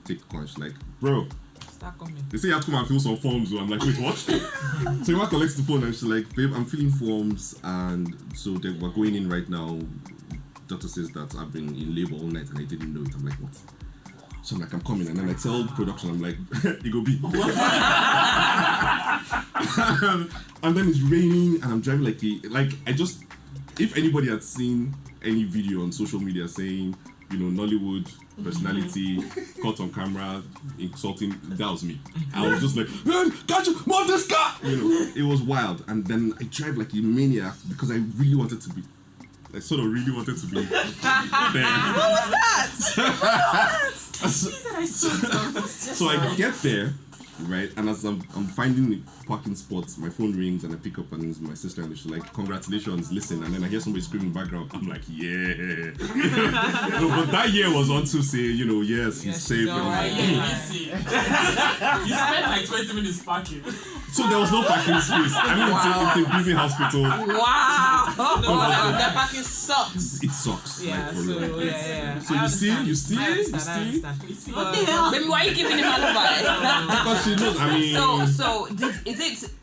Speaker 1: take the call. She's like, "Bro,
Speaker 2: Start coming.
Speaker 1: they say you have to come and fill some forms." I'm like, "Wait, what?" So Iwa collects the phone, and she's like, "Babe, I'm filling forms, and so we're going in right now. Doctor says that I've been in labor all night and I didn't know it." I'm like, "What?" So I'm like, "I'm coming," and then I tell production, I'm like, "It go be." And then it's raining, and I'm driving if anybody had seen any video on social media saying, Nollywood personality caught on camera insulting, that was me. I was just like, "Man, can't you move this car?" It was wild. And then I drive like a maniac because I really wanted to be. I sort of really wanted to be there.
Speaker 3: What was that?
Speaker 1: So I get there, right, and as I'm finding the parking spots, my phone rings and I pick up, and it's my sister, and she's like, "Congratulations, listen." And then I hear somebody screaming in the background. I'm like, "Yeah." No, but that year was on to say, yes, he's safe. And
Speaker 2: alright.
Speaker 4: You spent like 20 minutes parking.
Speaker 1: so there was no parking space. I mean, it's a busy hospital.
Speaker 3: Wow.
Speaker 2: No, that parking sucks.
Speaker 1: It sucks.
Speaker 2: Yeah,
Speaker 1: like, for
Speaker 2: so
Speaker 1: real.
Speaker 2: yeah.
Speaker 1: So
Speaker 2: I
Speaker 1: you see,
Speaker 2: understand. I
Speaker 1: you
Speaker 2: understand.
Speaker 1: see?
Speaker 2: But-
Speaker 3: Baby, why are you giving him alibi?
Speaker 1: Because she knows.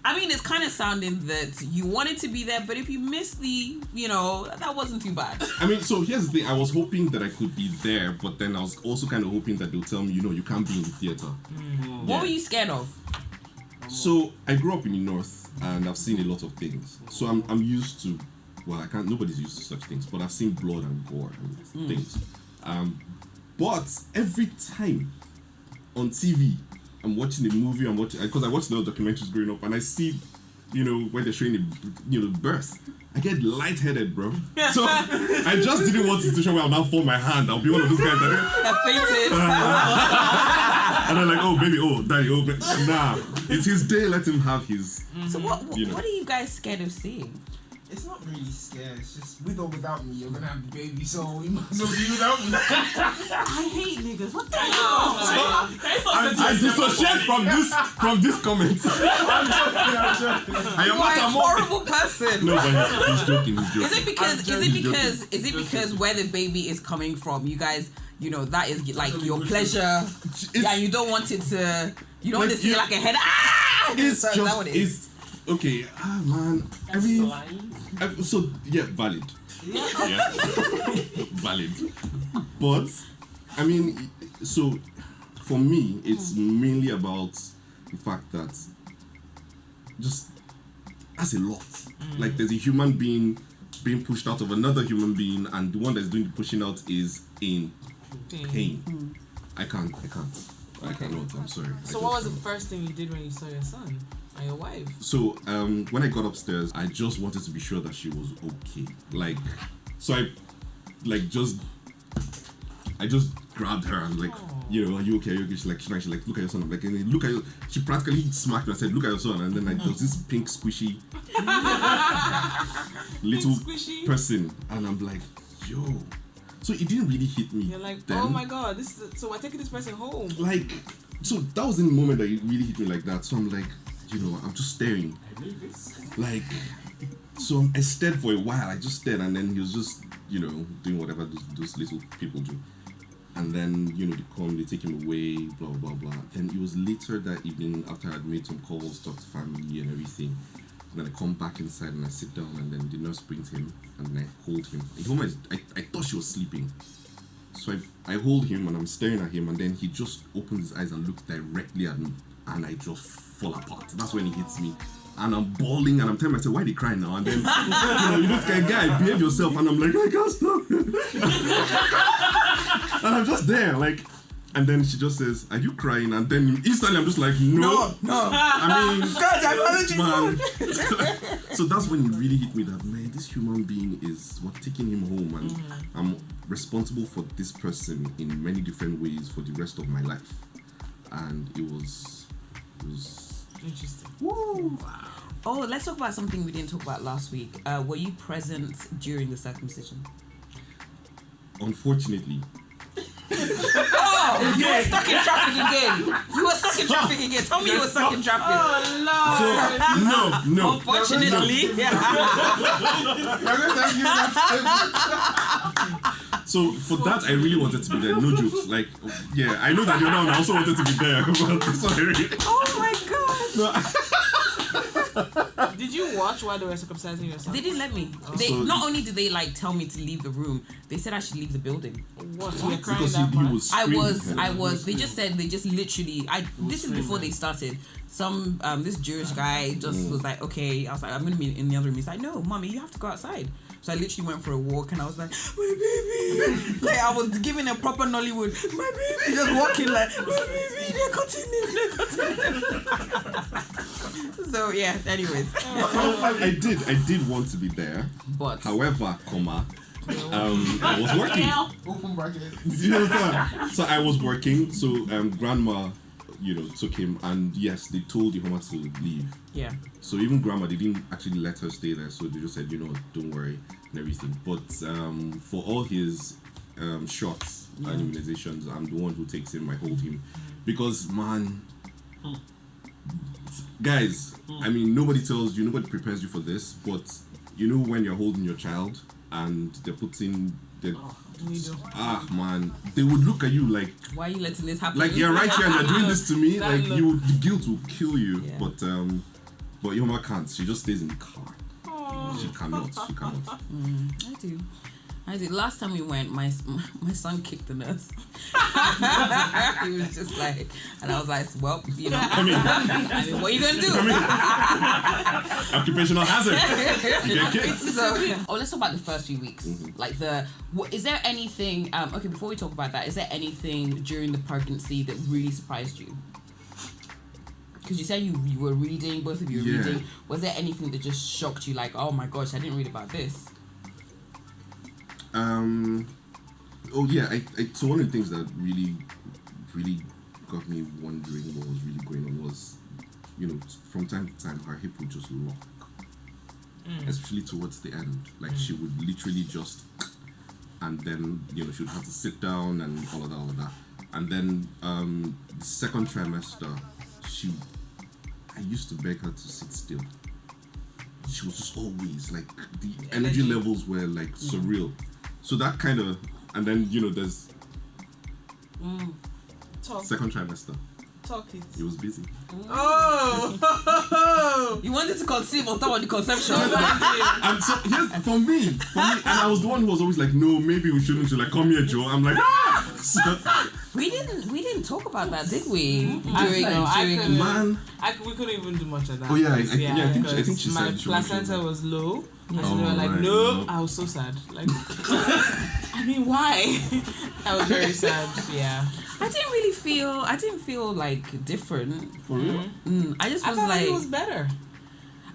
Speaker 1: I mean,
Speaker 3: it's kind of sounding that you wanted to be there, but if you missed that wasn't too bad.
Speaker 1: I mean, so here's the thing. I was hoping that I could be there, but then I was also kind of hoping that they'll tell me, you can't be in the theater.
Speaker 3: What were you scared of?
Speaker 1: So I grew up in the north, and I've seen a lot of things. So I'm used to, nobody's used to such things, but I've seen blood and gore and things. But every time on TV, I'm watching a movie, because I watched a lot of documentaries growing up, and I see, when they're showing the birth, I get lightheaded, bro. So I just didn't want a situation where I'll now fold my hand. I'll be one of those guys that
Speaker 3: Fainted.
Speaker 1: and they're like, "Oh baby, oh daddy, oh baby." Nah, it's his day. Let him have his.
Speaker 3: So what are you guys scared of seeing?
Speaker 4: It's not really scary. It's just with or without me, you're gonna have the baby, so you might as well be without me.
Speaker 2: I hate niggas. What the hell?
Speaker 1: I dissociate from this comment.
Speaker 4: I'm joking.
Speaker 1: I am
Speaker 3: You are
Speaker 1: not
Speaker 3: a
Speaker 1: a
Speaker 3: horrible person.
Speaker 1: No, but he's joking.
Speaker 3: Is it because where the baby is coming from, you guys, that is like your pleasure. You don't want it to. You don't want to see like a head.
Speaker 1: It's
Speaker 3: So is that what it is?
Speaker 1: okay. Man. I mean, valid. Yeah, valid. But I mean, so for me, it's mainly about the fact that that's a lot. Like there's a human being being pushed out of another human being, and the one that's doing the pushing out is in pain. I cannot. I'm sorry.
Speaker 2: So what was the first thing you did when you saw your son and your wife?
Speaker 1: So when I got upstairs, I just wanted to be sure that she was okay. I just grabbed her and like, are you okay? Are you okay? She's like, look at your son. I'm like, look at you. She practically smacked me and said, "Look at your son." And then there was this pink squishy little
Speaker 2: squishy
Speaker 1: person, and I'm like, yo. So it didn't really hit me.
Speaker 2: You're like,
Speaker 1: then.
Speaker 2: "Oh my god, so we're taking this person home."
Speaker 1: Like, so that was in the moment that it really hit me like that. So I'm like, I'm just staring. Like, so I stared for a while. I just stared, and then he was just, doing whatever those little people do. And then, they come, they take him away, blah, blah, blah. Then it was later that evening after I'd made some calls, talked to family and everything. And then I come back inside and I sit down, and then the nurse brings him, and then I hold him. I thought she was sleeping. So I hold him and I'm staring at him, and then he just opens his eyes and looks directly at me. and I just fall apart. That's when he hits me. And I'm bawling and I'm telling myself, why are they crying now? And then, you look at a guy, behave yourself. And I'm like, I can't stop. And I'm just there, like, and then she just says, are you crying? And then instantly I'm just like, no. I mean, man. So that's when it really hit me that, man, this human being is taking him home. And I'm responsible for this person in many different ways for the rest of my life. And it was
Speaker 2: Interesting.
Speaker 3: Woo. Wow. Oh, let's talk about something we didn't talk about last week. Were you present during the circumcision?
Speaker 1: Unfortunately.
Speaker 3: Oh, you were stuck in traffic again. Tell me you were stuck in traffic.
Speaker 2: Oh, Lord.
Speaker 1: No.
Speaker 3: Unfortunately.
Speaker 1: So for that, I really wanted to be there. No jokes. Like, yeah, I know that you're not. I also wanted to be there. But sorry.
Speaker 3: Oh my God.
Speaker 2: Did you watch while they were circumcising yourself?
Speaker 3: They didn't let me. They not only did they like tell me to leave the room, they said I should leave the building.
Speaker 2: What? You're crying
Speaker 1: Because
Speaker 2: that
Speaker 1: he
Speaker 2: much?
Speaker 1: was
Speaker 3: I
Speaker 1: screaming.
Speaker 3: was. They just literally. This is before they started. Some this Jewish guy just was like, okay. I was like, I'm gonna be in the other room. He's like, no, mommy, you have to go outside. So I literally went for a walk and I was like, my baby. Like I was giving a proper Nollywood. My baby, just walking like, my baby. They're cutting. So yeah. Anyways.
Speaker 1: I did want to be there.
Speaker 3: But
Speaker 1: however, I was working.
Speaker 4: Open bracket.
Speaker 1: You know what? So I was working. So grandma, took him, and yes, they told the Homa to leave.
Speaker 3: yeah.
Speaker 1: So even grandma, they didn't actually let her stay there. So they just said, don't worry and everything. But for all his shots and immunizations, I'm the one who takes him. I hold him because man, guys, I mean, nobody tells you, nobody prepares you for this. But when you're holding your child and they're putting the man, they would look at you like,
Speaker 3: why are you letting this happen?
Speaker 1: like you're right here and you're doing this to me.
Speaker 2: That
Speaker 1: Like
Speaker 2: look.
Speaker 1: the guilt will kill you.
Speaker 3: Yeah.
Speaker 1: But Yoma can't. She just stays in the car.
Speaker 2: Oh.
Speaker 1: She cannot.
Speaker 3: I did. Last time we went, my son kicked the nurse. He was just like, and I was like, well,
Speaker 1: I mean,
Speaker 3: what are you gonna do?
Speaker 1: occupational hazard. You get kicked.
Speaker 3: So, let's talk about the first few weeks. Like is there anything? Okay, before we talk about that, is there anything during the pregnancy that really surprised you? Because you said you were reading, both of you were reading. Was there anything that just shocked you? Like, oh my gosh, I didn't read about this.
Speaker 1: So one of the things that really got me wondering what was really going on was, from time to time her hip would just lock, especially towards the end. Like she would literally just, and then she would have to sit down and all of that. And then the second trimester, I used to beg her to sit still. She was just always like, the energy levels were like surreal. So that kind of, and then there's second trimester.
Speaker 2: Talk it.
Speaker 1: He was busy.
Speaker 2: Oh!
Speaker 3: You wanted to conceive on top of the conception.
Speaker 1: And so for me, and I was the one who was always like, no, maybe we shouldn't. She's like, come here, Joe. I'm like, So,
Speaker 3: we didn't talk about that, did we?
Speaker 2: We couldn't even do much of that.
Speaker 1: Oh yeah, I think she
Speaker 2: my
Speaker 1: said
Speaker 2: placenta was low.
Speaker 3: Yeah.
Speaker 2: And so they were like,
Speaker 1: right,
Speaker 2: no. I was so sad. Like, I mean, why? I was very sad. Yeah.
Speaker 3: I didn't feel like different.
Speaker 1: For real?
Speaker 3: I just was
Speaker 2: thought
Speaker 3: like,
Speaker 2: it was better.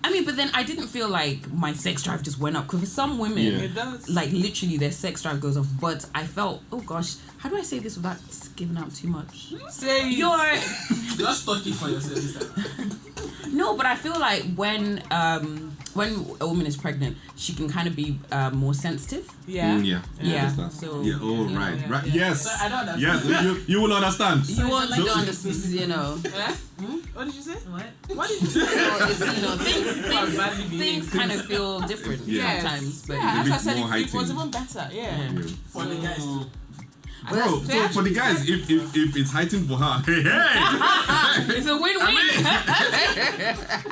Speaker 3: I mean, but then I didn't feel like my sex drive just went up, because for some women,
Speaker 2: It does.
Speaker 3: like literally their sex drive goes off. But I felt, oh gosh, how do I say this without giving out too much?
Speaker 2: Say
Speaker 4: Just talk it for yourself this time.
Speaker 3: No, but I feel like when a woman is pregnant, she can kind of be more sensitive.
Speaker 2: Yeah.
Speaker 1: Yeah.
Speaker 3: So
Speaker 1: Yeah. Oh, right.
Speaker 2: yeah,
Speaker 1: Right.
Speaker 2: yeah.
Speaker 1: Yes.
Speaker 4: But I don't understand.
Speaker 1: Yes. You will understand.
Speaker 3: you won't
Speaker 1: So-
Speaker 3: understand,
Speaker 2: Eh? What did you say?
Speaker 3: What?
Speaker 2: What did you say?
Speaker 3: Things kind of feel different
Speaker 1: Yeah.
Speaker 3: sometimes. But
Speaker 2: Yeah,
Speaker 1: bit
Speaker 2: as I said,
Speaker 1: more
Speaker 2: it was
Speaker 1: heightened.
Speaker 2: even better. Yeah.
Speaker 4: For the guys too.
Speaker 1: Bro, so for the guys, if it's heightened for her, hey,
Speaker 3: it's a win-win.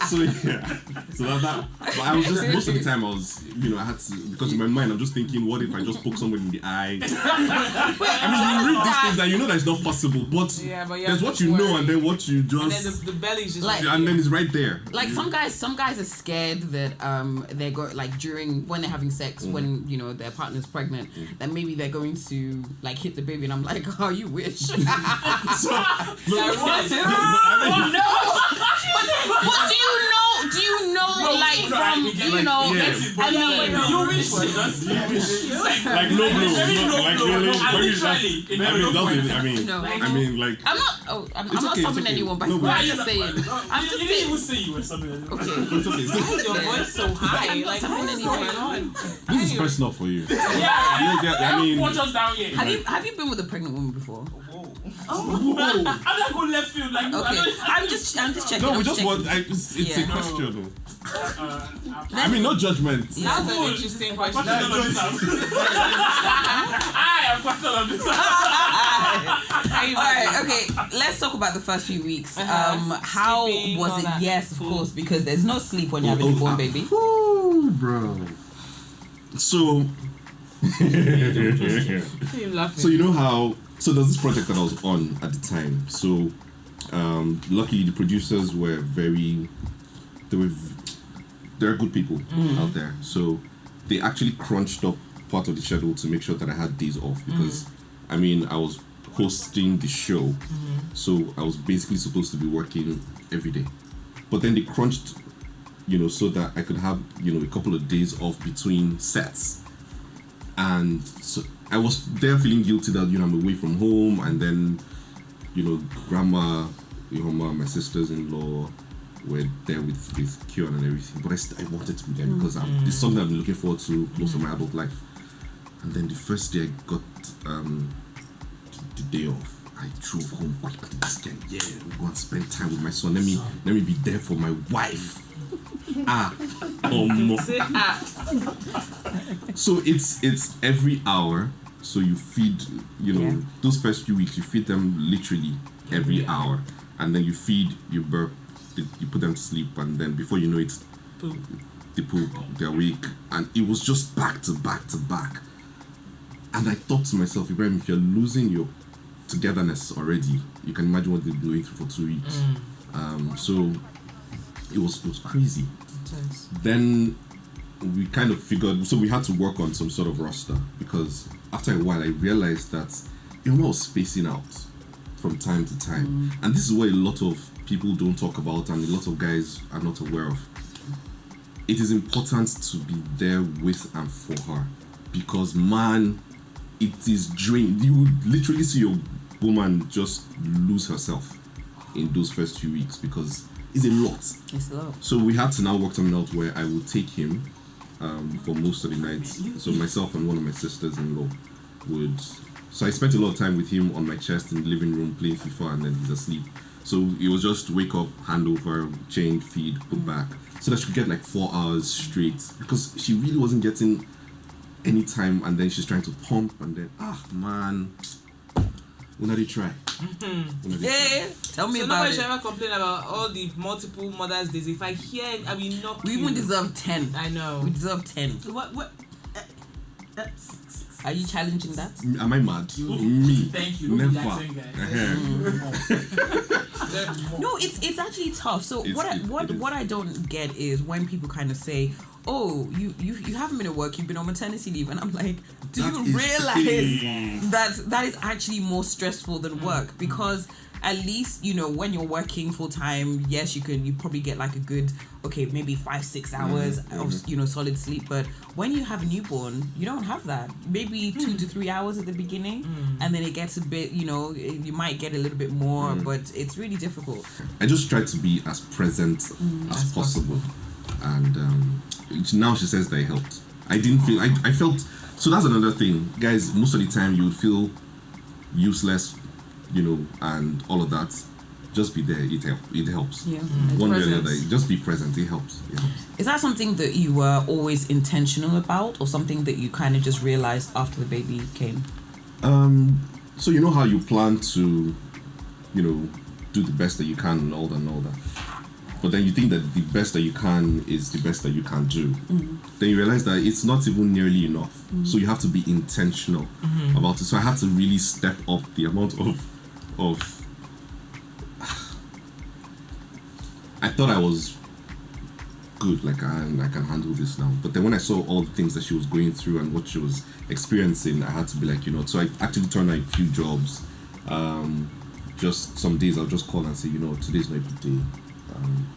Speaker 1: so yeah. So but I was just most of the time I was, I had to, because in my mind I'm just thinking, what if I just poke someone in the eye? I mean, you read these things and you know that it's not possible, but there's what you know and then what you just,
Speaker 2: and then the belly's just
Speaker 1: and then it's right there.
Speaker 3: Like some guys are scared that they go like during when they're having sex when their partner's pregnant, that maybe they're going to like hit the baby, and I'm like, oh, you wish.
Speaker 1: So,
Speaker 3: But do you know like from
Speaker 1: you
Speaker 3: wish
Speaker 1: like no blow, like really,
Speaker 3: I'm not stopping anyone by I'm just saying.
Speaker 5: You didn't even say you were stopping anyone.
Speaker 3: Okay.
Speaker 1: It's okay.
Speaker 2: your voice so high. Like, what's going on?
Speaker 1: This is personal for you.
Speaker 5: I mean, watch us down here.
Speaker 3: Have you been with a pregnant woman before?
Speaker 5: I'm not going left field like
Speaker 3: okay. I'm just checking.
Speaker 1: No, we just want. It's a question though. I mean, no judgment.
Speaker 2: That's an interesting question.
Speaker 5: I am question on this.
Speaker 3: Alright, okay. Let's talk about the first few weeks. How
Speaker 2: Sleeping,
Speaker 3: was
Speaker 2: all
Speaker 3: it?
Speaker 2: that.
Speaker 3: Yes, of course, because there's no sleep when you're having a newborn baby.
Speaker 1: Ooh, bro. So, so you know how? So there's this project that I was on at the time. So, luckily the producers were they're good people out there. So they actually crunched up part of the schedule to make sure that I had days off because, I mean, I was hosting the show, so I was basically supposed to be working every day. But then they crunched, so that I could have, a couple of days off between sets. And so I was there feeling guilty that, I'm away from home, and then, grandma, my sisters-in-law were there with Kion and everything. But I wanted to be there because it's something I've been looking forward to most of my adult life. And then the first day I got the day off, I drove home quickly. This guy, we'll go and spend time with my son. Let me be there for my wife. So it's every hour. So you feed, those first few weeks, you feed them literally every hour, and then you feed, you burp, you put them to sleep, and then before you know it, they poop, they're awake, and it was just back to back to back. And I thought to myself, Ibrahim, if you're losing your togetherness already, you can imagine what they're doing for 2 weeks. So it was crazy. Then we kind of figured, so we had to work on some sort of roster, because after a while I realized that I was spacing out from time to time, and this is what a lot of people don't talk about and a lot of guys are not aware of. It is important to be there with and for her, because man, it is draining. You would literally see your woman just lose herself in those first few weeks because it's a lot.
Speaker 3: It's a lot.
Speaker 1: So we had to now work something out where I would take him for most of the nights. So myself and one of my sisters-in-law would. So I spent a lot of time with him on my chest in the living room playing FIFA, and then he's asleep. So it was just wake up, hand over, change, feed, put back, so that she could get like 4 hours straight, because she really wasn't getting any time, and then she's trying to pump, and then man, when did try?
Speaker 3: Tell me
Speaker 2: so
Speaker 3: about
Speaker 2: nobody
Speaker 3: it.
Speaker 2: should ever complain about all the multiple Mother's Days. If I hear, I mean, not.
Speaker 3: We even deserve 10.
Speaker 2: I know.
Speaker 3: We deserve 10.
Speaker 2: What?
Speaker 3: Are you challenging that?
Speaker 1: Am I mad? Me.
Speaker 5: Thank you.
Speaker 1: Never.
Speaker 3: No, it's actually tough. So what I don't get is when people kind of say, "Oh, you haven't been at work, you've been on maternity leave," and I'm like, do you realize that is actually more stressful than work? Because at least, when you're working full time, yes, you probably get like a good, maybe 5-6 hours of solid sleep. But when you have a newborn, you don't have that. Maybe 2 to 3 hours at the beginning, and then it gets a bit, you might get a little bit more, but it's really difficult.
Speaker 1: I just try to be as present as possible, and now she says that it helped. I didn't feel. I felt. So that's another thing, guys. Most of the time, you would feel useless, and all of that. Just be there. It helps.
Speaker 3: Yeah.
Speaker 1: One way or the other, just be present. It helps.
Speaker 3: Is that something that you were always intentional about, or something that you kind of just realized after the baby came?
Speaker 1: So you know how you plan to, do the best that you can and all that. but then you think that the best that you can is the best that you can do. Then you realize that it's not even nearly enough. So you have to be intentional about it. So I had to really step up the amount of I thought I was good, like I can handle this now. But then when I saw all the things that she was going through and what she was experiencing, I had to be like, so I actually turned down a few jobs. Just some days I'll just call and say, today's my good day.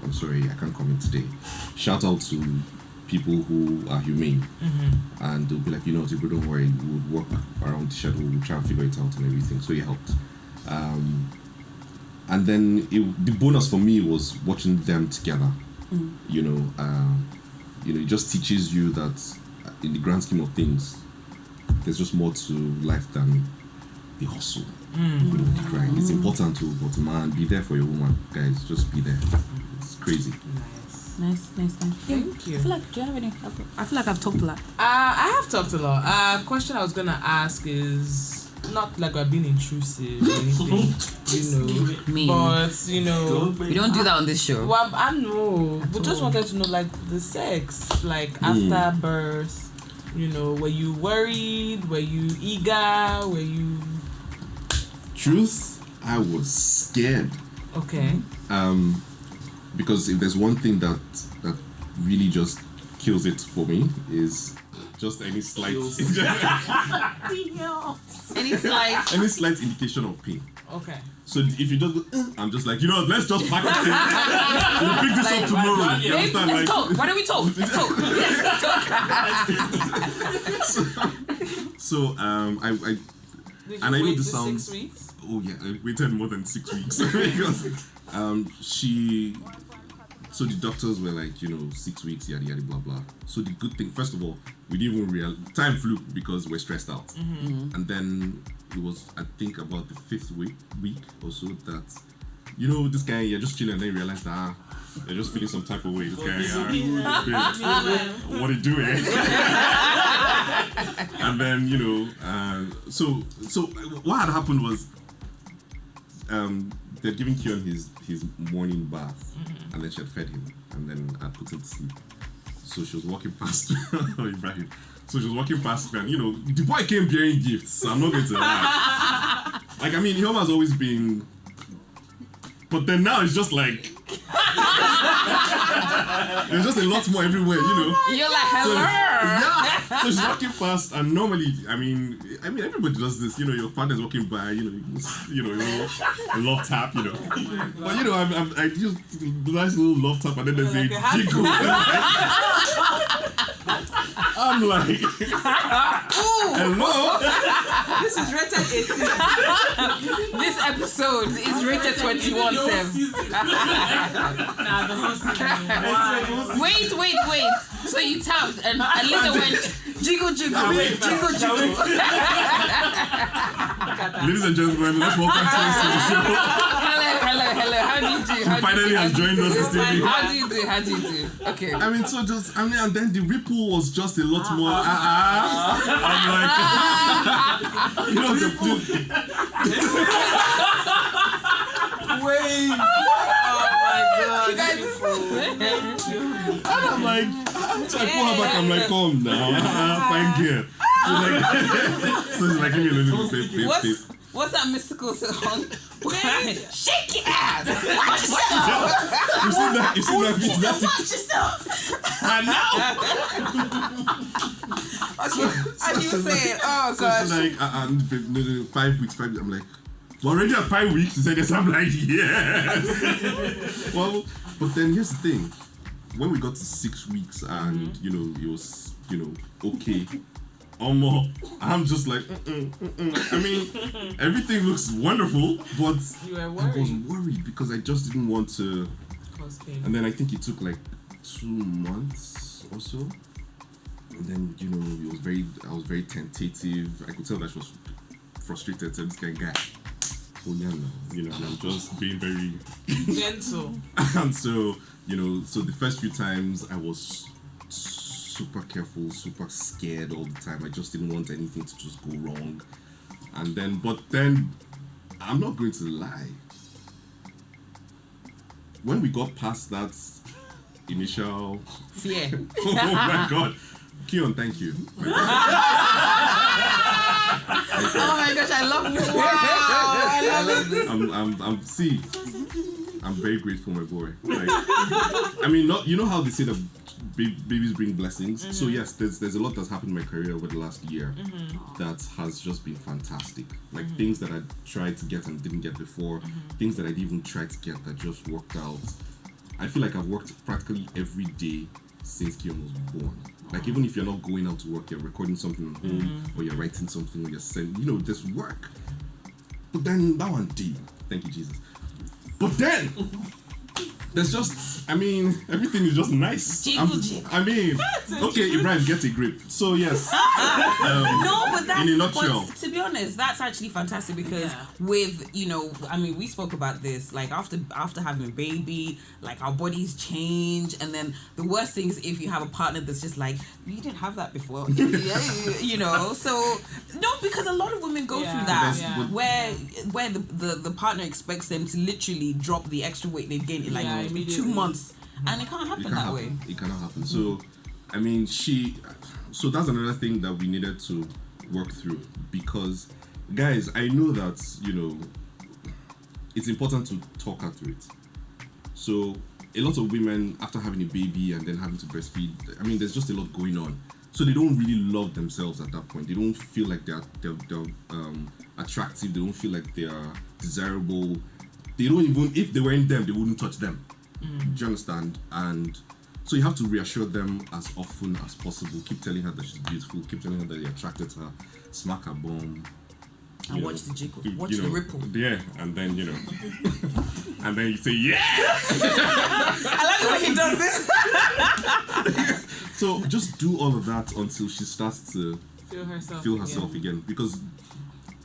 Speaker 1: I'm sorry, I can't come in today. Shout out to people who are humane, and they'll be like, don't worry, we'll work around the schedule, we'll try and figure it out and everything. So it helped. And then the bonus for me was watching them together. It just teaches you that in the grand scheme of things, there's just more to life than the hustle. The grind. It's important to, but man, be there for your woman, guys. Just be there. It's crazy.
Speaker 3: Nice.
Speaker 2: Thank you.
Speaker 3: I feel like, do you have any? I feel like I've talked a lot.
Speaker 2: I have talked a lot. Question I was gonna ask is not like we're being intrusive or anything,
Speaker 3: Me.
Speaker 2: but
Speaker 3: We don't do that on this show.
Speaker 2: Well, I know. We just wanted to know, like, the sex, like after birth. Were you worried? Were you eager? Were you?
Speaker 1: Truth, I was scared.
Speaker 2: Okay.
Speaker 1: Because if there's one thing that really just kills it for me is just any slight any slight indication of pain.
Speaker 2: Okay.
Speaker 1: So if you just go, I'm just like, let's just pack it in. We'll pick this up tomorrow. You
Speaker 3: Babe,
Speaker 1: understand?
Speaker 3: let's talk. Why don't we talk? Let's talk.
Speaker 1: So I
Speaker 2: Did you
Speaker 1: and I know
Speaker 2: wait
Speaker 1: this
Speaker 2: the
Speaker 1: sounds.
Speaker 2: 6 weeks?
Speaker 1: Oh yeah, I waited more than 6 weeks because so the doctors were like, 6 weeks, yada yada blah blah. So the good thing, first of all, we didn't even time flew because we're stressed out, and then it was, I think, about the 5th week or so that this guy, you're just chilling, and then you realize that you're just feeling some type of way. This guy, what are you doing? And then so what had happened was they'd given Kion his morning bath, and then she had fed him, and then I put him to sleep. So she was walking past Ibrahim. So she was walking past me, and the boy came bearing gifts. So I'm not going to lie. Like, Home has always been, but then now it's just like there's just a lot more everywhere,
Speaker 3: You're like, hello.
Speaker 1: So she's walking past, and normally, everybody does this. Your partner's walking by, a love tap, But I just nice little love tap, and then there's a jiggle. I'm like, hello.
Speaker 2: This is rated 18.
Speaker 3: This episode is rated 21/7.
Speaker 5: Nah, the whole season.
Speaker 3: Wait. So you tapped and Alita went jiggle.
Speaker 1: Ladies and gentlemen, let's welcome to the show.
Speaker 3: Hello. How do you do?
Speaker 1: Finally has joined us this evening.
Speaker 3: How do you do? Okay.
Speaker 1: And then the ripple was just a lot more. I'm like,
Speaker 4: Wait.
Speaker 2: Oh my God.
Speaker 1: and I'm like, so I pull her back. I'm like, come now, fine girl. So it's like, give me a little bit.
Speaker 3: What's that mystical song? Shake your ass!
Speaker 1: You see that?
Speaker 3: Watch yourself!
Speaker 1: I know.
Speaker 3: And you say, oh
Speaker 1: So
Speaker 3: gosh.
Speaker 1: she's like, 5 weeks. I'm like, we're already at 5 weeks. She said yes. I'm like, yes. Well, but then here's the thing. When we got to 6 weeks and, it was, okay. I'm just like, everything looks wonderful, but
Speaker 2: You were
Speaker 1: I
Speaker 2: worried.
Speaker 1: was worried because I just didn't want to.
Speaker 2: Cause pain.
Speaker 1: And then I think it took like 2 months or so. And then, I was very tentative. I could tell that she was frustrated. So this guy, oh yeah, no, and I'm just being very
Speaker 2: Gentle.
Speaker 1: and so, so the first few times I was super careful, super scared all the time. I just didn't want anything to just go wrong. And then, I'm not going to lie. when we got past that initial,
Speaker 3: Fear.
Speaker 1: oh my God, Keon, thank you.
Speaker 3: Oh my gosh, I love you. Wow, I love this.
Speaker 1: I'm very grateful, my boy. Like, I mean, not, you know how they say that babies bring blessings. So yes, there's a lot that's happened in my career over the last year that has just been fantastic. Like things that I tried to get and didn't get before, things that I didn't even try to get that just worked out. I feel like I've worked practically every day since Keon was born. Like even if you're not going out to work, you're recording something at home or you're writing something or you're sending, you know, there's work. But then that one did. Thank you, Jesus. But then there's just, I mean, everything is just nice. I mean, okay, Ibrahim, get a grip. So yes.
Speaker 3: No, but that's,
Speaker 1: in a nutshell.
Speaker 3: but to be honest, that's actually fantastic because with, you know, I mean, we spoke about this, like after having a baby, like our bodies change, and then the worst thing is if you have a partner that's just like, you didn't have that before, you know. So no, because a lot of women go through that where the partner expects them to literally drop the extra weight they've gained in like 2 months, and it can't happen that way.
Speaker 1: It cannot happen. So, I mean, so that's another thing that we needed to work through because, guys, I know that, you know, it's important to talk her through it. So, a lot of women, after having a baby and then having to breastfeed, I mean, there's just a lot going on. So they don't really love themselves at that point. They don't feel like they're attractive. They don't feel like they are desirable. They don't even, if they were in them, they wouldn't touch them. Do you understand? And so you have to reassure them as often as possible. Keep telling her that she's beautiful. Keep telling her that you're attracted to her. Smack her bum.
Speaker 3: And watch the jiggle. Watch the ripple.
Speaker 1: Yeah, and then, you know. And then you say, yeah!
Speaker 3: I like the way he does this.
Speaker 1: So just do all of that until she starts to feel herself again. Because,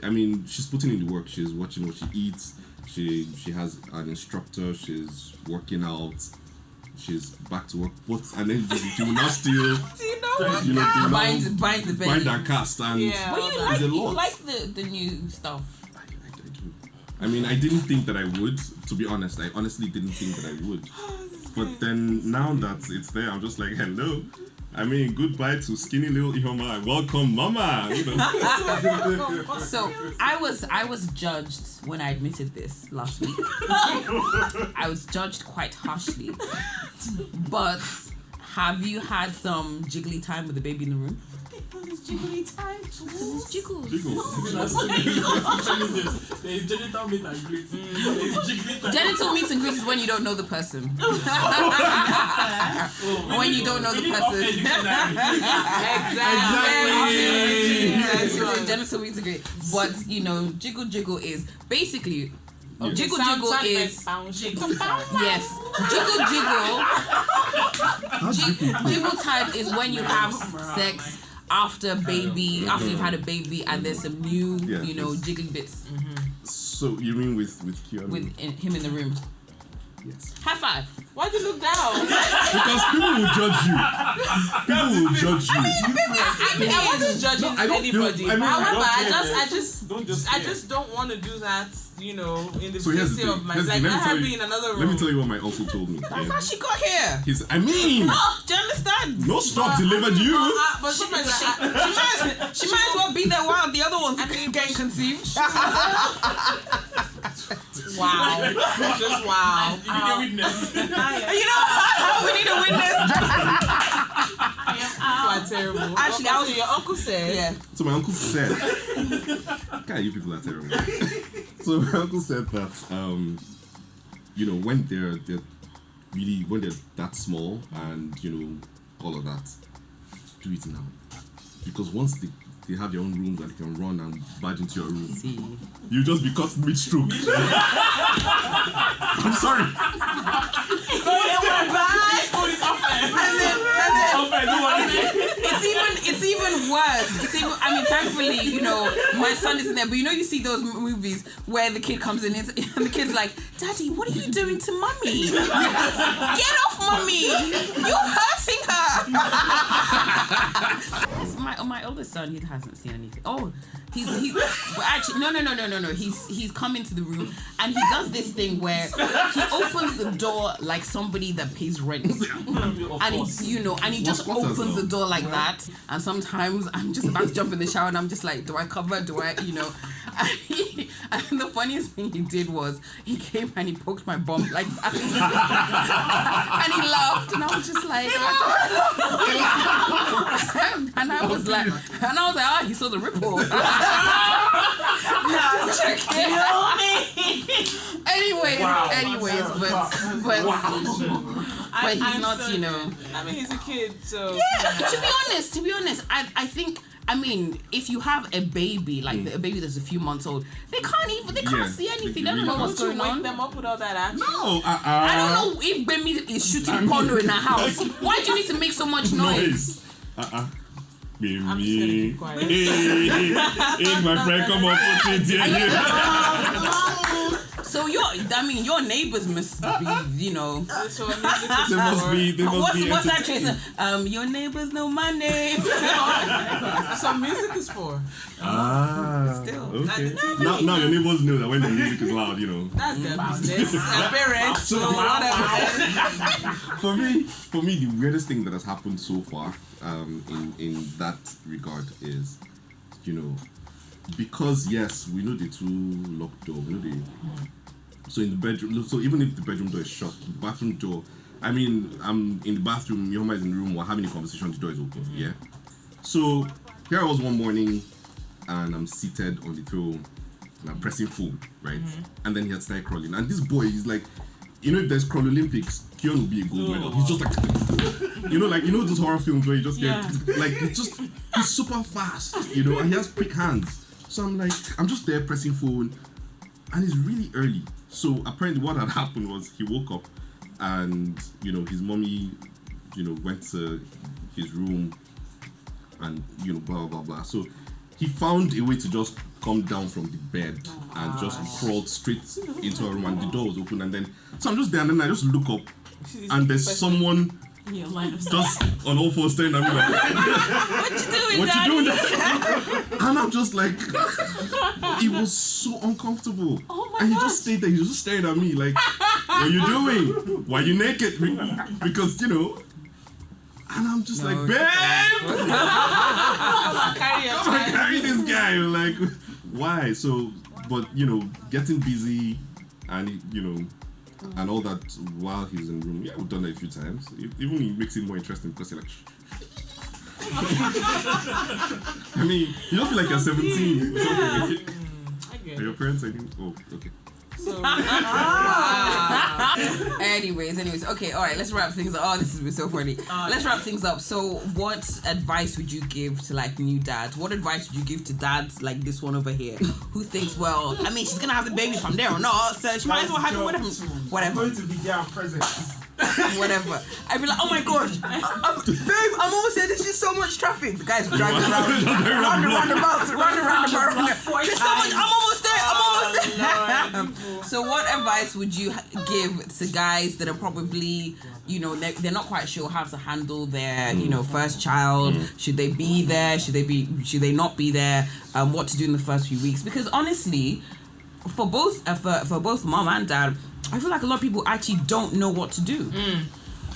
Speaker 1: I mean, she's putting in the work. She's watching what she eats. She has an instructor. She's working out. She's back to work. And then she will now still,
Speaker 3: bind the belly.
Speaker 1: Bind and cast. And
Speaker 3: but you like the new stuff.
Speaker 1: I do. I mean, I didn't think that I would. To be honest, I honestly didn't think that I would. But then now that it's there, I'm just like, hello. I mean, goodbye to skinny little Ihoma. Welcome, mama. You know.
Speaker 3: So I was judged when I admitted this last week. I was judged quite harshly. But have you had some jiggly time with the baby in the room?
Speaker 5: It's jiggly time.
Speaker 3: It's jiggles.
Speaker 5: There's genital meet and greet.
Speaker 3: Genital meet and greet is when you don't know the person. When you don't know the person. Exactly. Genital meet and greet. But you know, jiggle is basically. Jiggle is yes. Jiggle time is when you have sex after you've had a baby and there's some new jiggling bits.
Speaker 1: So you mean with Kiana?
Speaker 3: With him in the room.
Speaker 1: Yes.
Speaker 3: High five.
Speaker 2: Why'd you look down?
Speaker 1: Because people will judge you. People will judge you.
Speaker 2: I wasn't judging anybody. However, I just don't want to do that, you know, in the vicinity of my life. Like, let her be in another room.
Speaker 1: Let me tell you what my uncle told me.
Speaker 3: That's how she got here.
Speaker 1: Do you understand? No stock delivered you.
Speaker 3: But she might as well be there while the other ones getting conceived.
Speaker 2: Wow. Just wow.
Speaker 5: You need a witness.
Speaker 3: You know, we need a witness.
Speaker 2: You are terrible. Actually, your uncle said.
Speaker 3: Yeah.
Speaker 1: So my uncle said, God, you people are terrible. So my uncle said that, you know, when they're that small and, you know, all of that, do it now. Because once they have their own rooms and they can run and barge into your room, you just be caught mid-stroke. I'm sorry.
Speaker 3: It's even worse. I mean, thankfully, you know, my son isn't there. But you know, you see those movies where the kid comes in and the kid's like, "Daddy, what are you doing to Mummy? Get off Mummy! You're hurting her." My eldest son, he hasn't seen anything. Oh, he's well, actually no. He's come into the room and he does this thing where he opens the door like somebody that pays rent, and he just opens the door like that. And sometimes I'm just about to jump in the shower and I'm just like, do I cover? Do I, And the funniest thing he did was he came and he poked my bum like that, and he laughed, and I was just like, and I was like, he saw the ripple. Anyways, but he's not,
Speaker 2: I mean, he's a kid, so
Speaker 3: yeah. To be honest, I think. I mean, if you have a baby, like a baby that's a few months old, they can't see anything. They don't know what's going on.
Speaker 2: Wake them up with all that action.
Speaker 1: No,
Speaker 3: I don't know if Gbemi is shooting porno in her house. Why do you need to make so much noise?
Speaker 2: I'm just gonna keep quiet.
Speaker 1: Hey, my friend, come on, put it here.
Speaker 3: So your neighbors must be,
Speaker 2: So
Speaker 1: They must be.
Speaker 3: What's that tracer? Your neighbors know my name.
Speaker 2: So music is for.
Speaker 3: Still.
Speaker 1: Okay. Now your neighbors know that when the music is loud,
Speaker 2: That's their business. Their parents, so whatever.
Speaker 1: For me, the weirdest thing that has happened so far, in that regard is, because yes, we know the two locked door. We know so in the bedroom. So even if the bedroom door is shut, the bathroom door. I mean, I'm in the bathroom. Your is in the room. We're having a conversation. The door is open. Yeah. So here I was one morning, and I'm seated on the throne, and I'm pressing phone, right? And then he had started crawling. And this boy is like, if there's Crawl Olympics, Kion will be a gold medal. He's just like, those horror films where you just get, he's super fast, and he has quick hands. So I'm just there pressing phone, and it's really early. So apparently what had happened was he woke up, and, his mommy, went to his room, and, blah, blah, blah. So he found a way to just come down from the bed and just crawled straight into her room, and the door was open, and then so I'm just there, and then I just look up, and there's someone just on all fours staring at me like, what you doing there? And I'm just like, it was so uncomfortable. And he just stayed there, he was just staring at me like, what are you doing? Why are you naked? Because and I'm just like, babe, I'm gonna carry this guy. Like, why? So, but getting busy and and all that while he's in the room. Yeah, we've done that a few times. Even it makes it more interesting because you're like, I mean, you don't feel like you're 17. Or something.
Speaker 2: I get
Speaker 1: Your parents, I think. Oh, okay.
Speaker 2: So,
Speaker 3: Anyways, okay, all right, let's wrap things up. Oh, this has been so funny. Let's wrap things up. So, what advice would you give to new dads? What advice would you give to dads like this one over here, who thinks, well, I mean, she's gonna have the baby from there or not, so she might as well have it with him. Whatever.
Speaker 4: I'm going to be there present.
Speaker 3: Whatever. I'd be like, oh my gosh, babe, I'm almost there. There's just so much traffic. The guy's driving around the roundabouts. There's so much. I'm almost there. So what advice would you give to guys that are probably, they're not quite sure how to handle their, first child? Should they be there? Should they not be there? What to do in the first few weeks? Because honestly, for both mom and dad, I feel like a lot of people actually don't know what to do.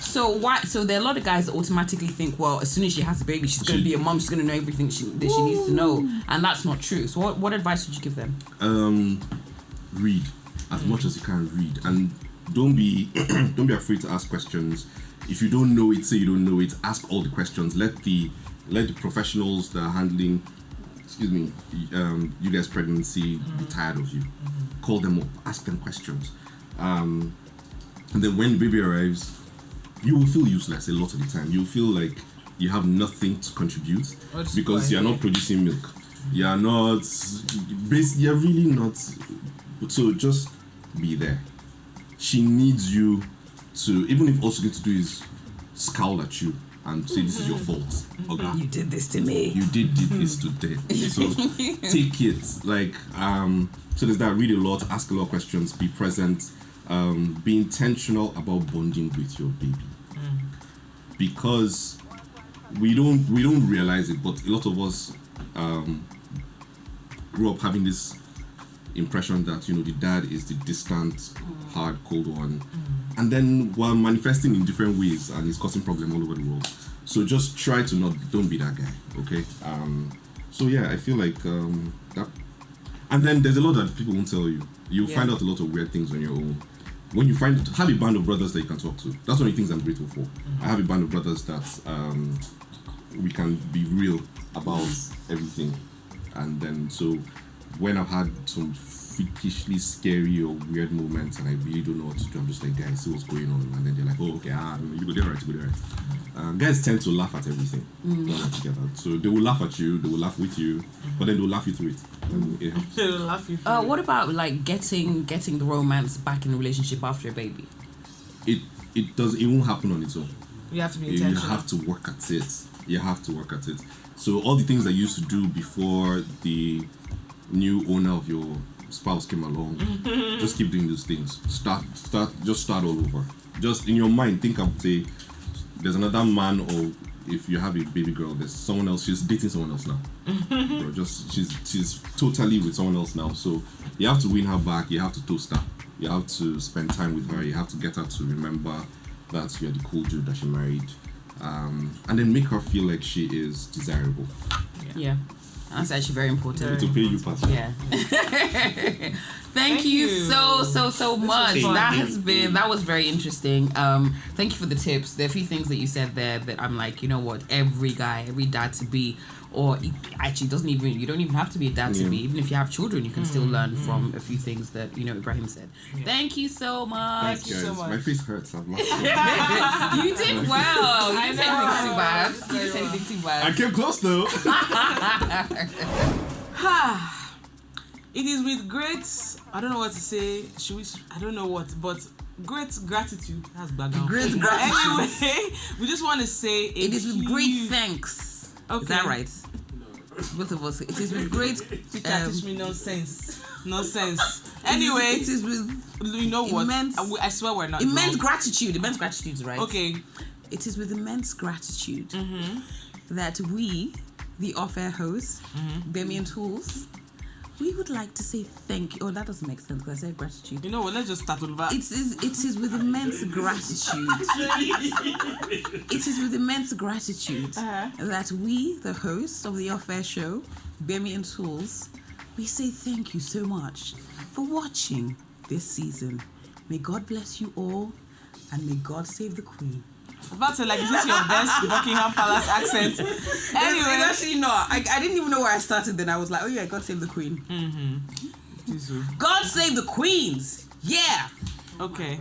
Speaker 3: So there are a lot of guys that automatically think, well, as soon as she has a baby, she's going to be a mom, she's going to know everything that she needs to know, and that's not true. So what advice would you give them?
Speaker 1: Read as much as you can. Read, and don't be afraid to ask questions. If you don't know it, say you don't know it. Ask all the questions. Let the professionals that are handling, you guys' pregnancy be tired of you. Call them up, ask them questions. And then when the baby arrives, you will feel useless a lot of the time. You'll feel like you have nothing to contribute because you're not producing milk. You're really not. So just be there. She needs you to, even if all she's going to do is scowl at you and say this is your fault. Okay.
Speaker 3: You did this to me.
Speaker 1: You did this today. So take it. So there's that. Read a lot, ask a lot of questions, be present. Be intentional about bonding with your baby, because we don't realize it, but a lot of us grew up having this impression that the dad is the distant, hard, cold one, and then while manifesting in different ways and is causing problem all over the world. So just try to don't be that guy, okay? So yeah, I feel like that. And then there's a lot that people won't tell you. You'll find out a lot of weird things on your own. When you have a band of brothers that you can talk to. That's one of the things I'm grateful for. I have a band of brothers that we can be real about everything. And then so when I've had some freakishly scary or weird moments and I really don't know what to do, I'm just like, guys, see what's going on. And then they're like, oh, okay, you go there right, you go there right. Guys tend to laugh at everything together. So they will laugh at you, they will laugh with you, but then they'll laugh you through it.
Speaker 2: They will laugh you through
Speaker 3: What about like getting the romance back in a relationship after a baby?
Speaker 1: It won't happen on its own.
Speaker 2: You have to be
Speaker 1: You
Speaker 2: intentional.
Speaker 1: have to work at it. You have to work at it. So all the things that you used to do before the new owner of your spouse came along, just keep doing those things. Start all over. Just in your mind, think of, say, there's another man, or if you have a baby girl, there's someone else, she's dating someone else now. Bro, she's totally with someone else now. So you have to win her back, you have to toast her, you have to spend time with her, you have to get her to remember that you're the cool dude that she married. And then make her feel like she is desirable.
Speaker 3: Yeah. That's actually very important.
Speaker 1: To pay you pass.
Speaker 3: Yeah. Thank you so much. That was very interesting. Thank you for the tips. There are a few things that you said there that I'm like, you know what, every dad to be, or actually you don't even have to be a dad to be. Even if you have children, you can still learn from a few things that Ibrahim said. Thank you so much.
Speaker 2: Thank you so much.
Speaker 1: My face hurts. I'm laughing.
Speaker 3: You did well. You didn't say anything too bad. You didn't say anything too bad.
Speaker 1: I came close though.
Speaker 2: It is with great, I don't know what to say, I don't know what, but great gratitude has background.
Speaker 3: Great gratitude.
Speaker 2: Anyway, we just want to say
Speaker 3: It is with great thanks.
Speaker 2: Okay.
Speaker 3: Is that right? Both of us. It is with great.
Speaker 2: Teach me nonsense. Anyway,
Speaker 3: it is with.
Speaker 2: You know what?
Speaker 3: Immense,
Speaker 2: I swear we're not.
Speaker 3: Immense
Speaker 2: wrong.
Speaker 3: gratitude. Immense gratitude, right?
Speaker 2: Okay.
Speaker 3: It is with immense gratitude that we, the OffAir hosts, Gbemi and Toolz, we would like to say thank you. Oh, that doesn't make sense because I said gratitude.
Speaker 2: You know what? Let's just start over.
Speaker 3: It is with immense gratitude. It is with immense gratitude that we, the hosts of the OffAir show, Gbemi and Toolz, we say thank you so much for watching this season. May God bless you all, and may God save the Queen.
Speaker 2: I was about to say, like, is this your best Buckingham Palace accent? Anyway.
Speaker 3: It's actually not. I didn't even know where I started then. I was like, oh yeah, God save the Queen. God save the Queens! Yeah!
Speaker 2: Okay.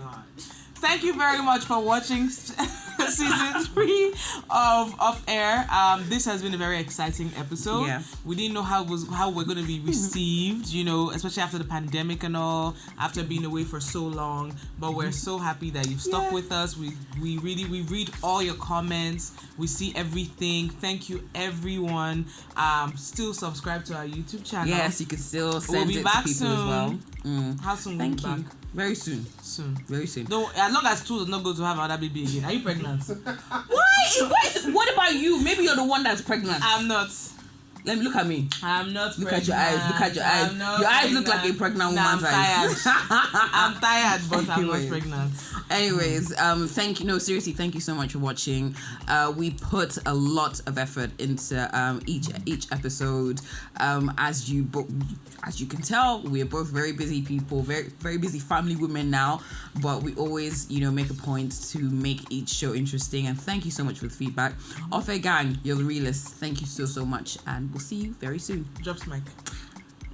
Speaker 2: Thank you very much for watching season 3 of OffAir. This has been a very exciting episode.
Speaker 3: Yeah.
Speaker 2: We didn't know how we're going to be received, especially after the pandemic and all, after being away for so long. But we're so happy that you've stuck with us. We read all your comments. We see everything. Thank you, everyone. Still subscribe to our YouTube channel.
Speaker 3: Yes, you can still send
Speaker 2: We'll be
Speaker 3: it
Speaker 2: back
Speaker 3: to people
Speaker 2: soon.
Speaker 3: as well.
Speaker 2: How soon will
Speaker 3: Thank
Speaker 2: we
Speaker 3: you.
Speaker 2: be back?
Speaker 3: Very soon.
Speaker 2: Very
Speaker 3: soon.
Speaker 2: No, as long as Toolz is not going to have another baby again. Are you pregnant?
Speaker 3: What about you? Maybe you're the one that's pregnant.
Speaker 2: I'm not.
Speaker 3: Let me look at me.
Speaker 2: I'm not
Speaker 3: Look
Speaker 2: pregnant.
Speaker 3: at your eyes. Your eyes look like a pregnant woman's eyes.
Speaker 2: I'm tired, but I'm not
Speaker 3: Anyways.
Speaker 2: pregnant.
Speaker 3: Anyways, thank you. No, seriously, thank you so much for watching. We put a lot of effort into each episode. As you can tell, we are both very busy people, very very busy family women now. But we always, make a point to make each show interesting. And thank you so much for the feedback. OffAir gang, you're the realest. Thank you so much, and we'll see you very soon.
Speaker 2: Drops mic.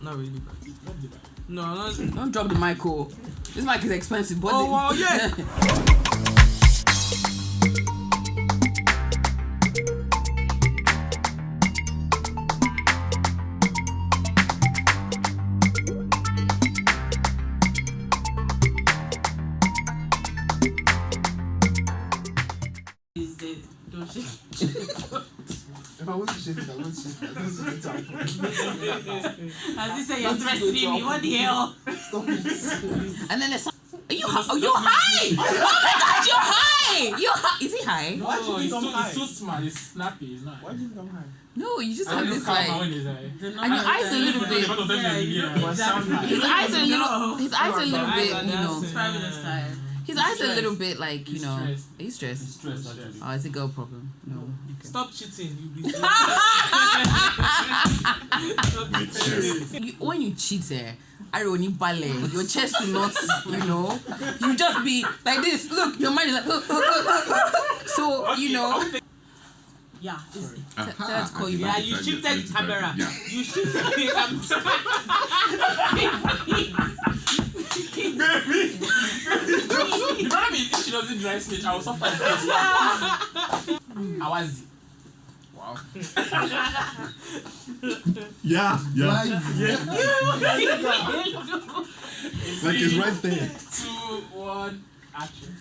Speaker 2: Not really, but no.
Speaker 3: Don't drop the mic, oh. This mic is expensive, but
Speaker 2: Oh, wow, yeah.
Speaker 4: If I want to shake it, I want to shake it. This is the time for it.
Speaker 2: As he said, you're dressing me. What the hell?
Speaker 4: Stop it.
Speaker 3: and then there's. Are you high? Oh, you're high! Oh my God, you're high! Wait, is he high?
Speaker 4: Why did you
Speaker 5: it's
Speaker 4: become
Speaker 5: too,
Speaker 4: high?
Speaker 5: it's too smart. It's snappy. It's not.
Speaker 4: Why did you become high?
Speaker 3: No, you just
Speaker 5: I
Speaker 3: have
Speaker 5: just
Speaker 3: this
Speaker 5: calm
Speaker 3: like,
Speaker 5: my own his eye.
Speaker 3: and your eyes a little bit.
Speaker 4: But sound high.
Speaker 3: His eyes a little. His eyes a little bit. You know.
Speaker 2: Fabulous side.
Speaker 3: His eyes a little bit like you
Speaker 5: He's
Speaker 3: know.
Speaker 5: stressed.
Speaker 3: He's stressed.
Speaker 5: Stress actually.
Speaker 3: Oh, it's a girl problem. No. Okay.
Speaker 2: Stop cheating. You be
Speaker 3: When you cheat, irony ballet, your chest will not, you know, you just be like this. Look, your mind is like, so you know.
Speaker 2: Yeah.
Speaker 3: Let's call you
Speaker 2: Yeah,
Speaker 3: back.
Speaker 2: you shifted the camera.
Speaker 1: Yeah.
Speaker 2: You shifted the
Speaker 5: The problem is if she doesn't dry snitch, I will suffer. Awazi. Wow.
Speaker 1: Yeah. Like it's right there.
Speaker 5: 2, 1, action.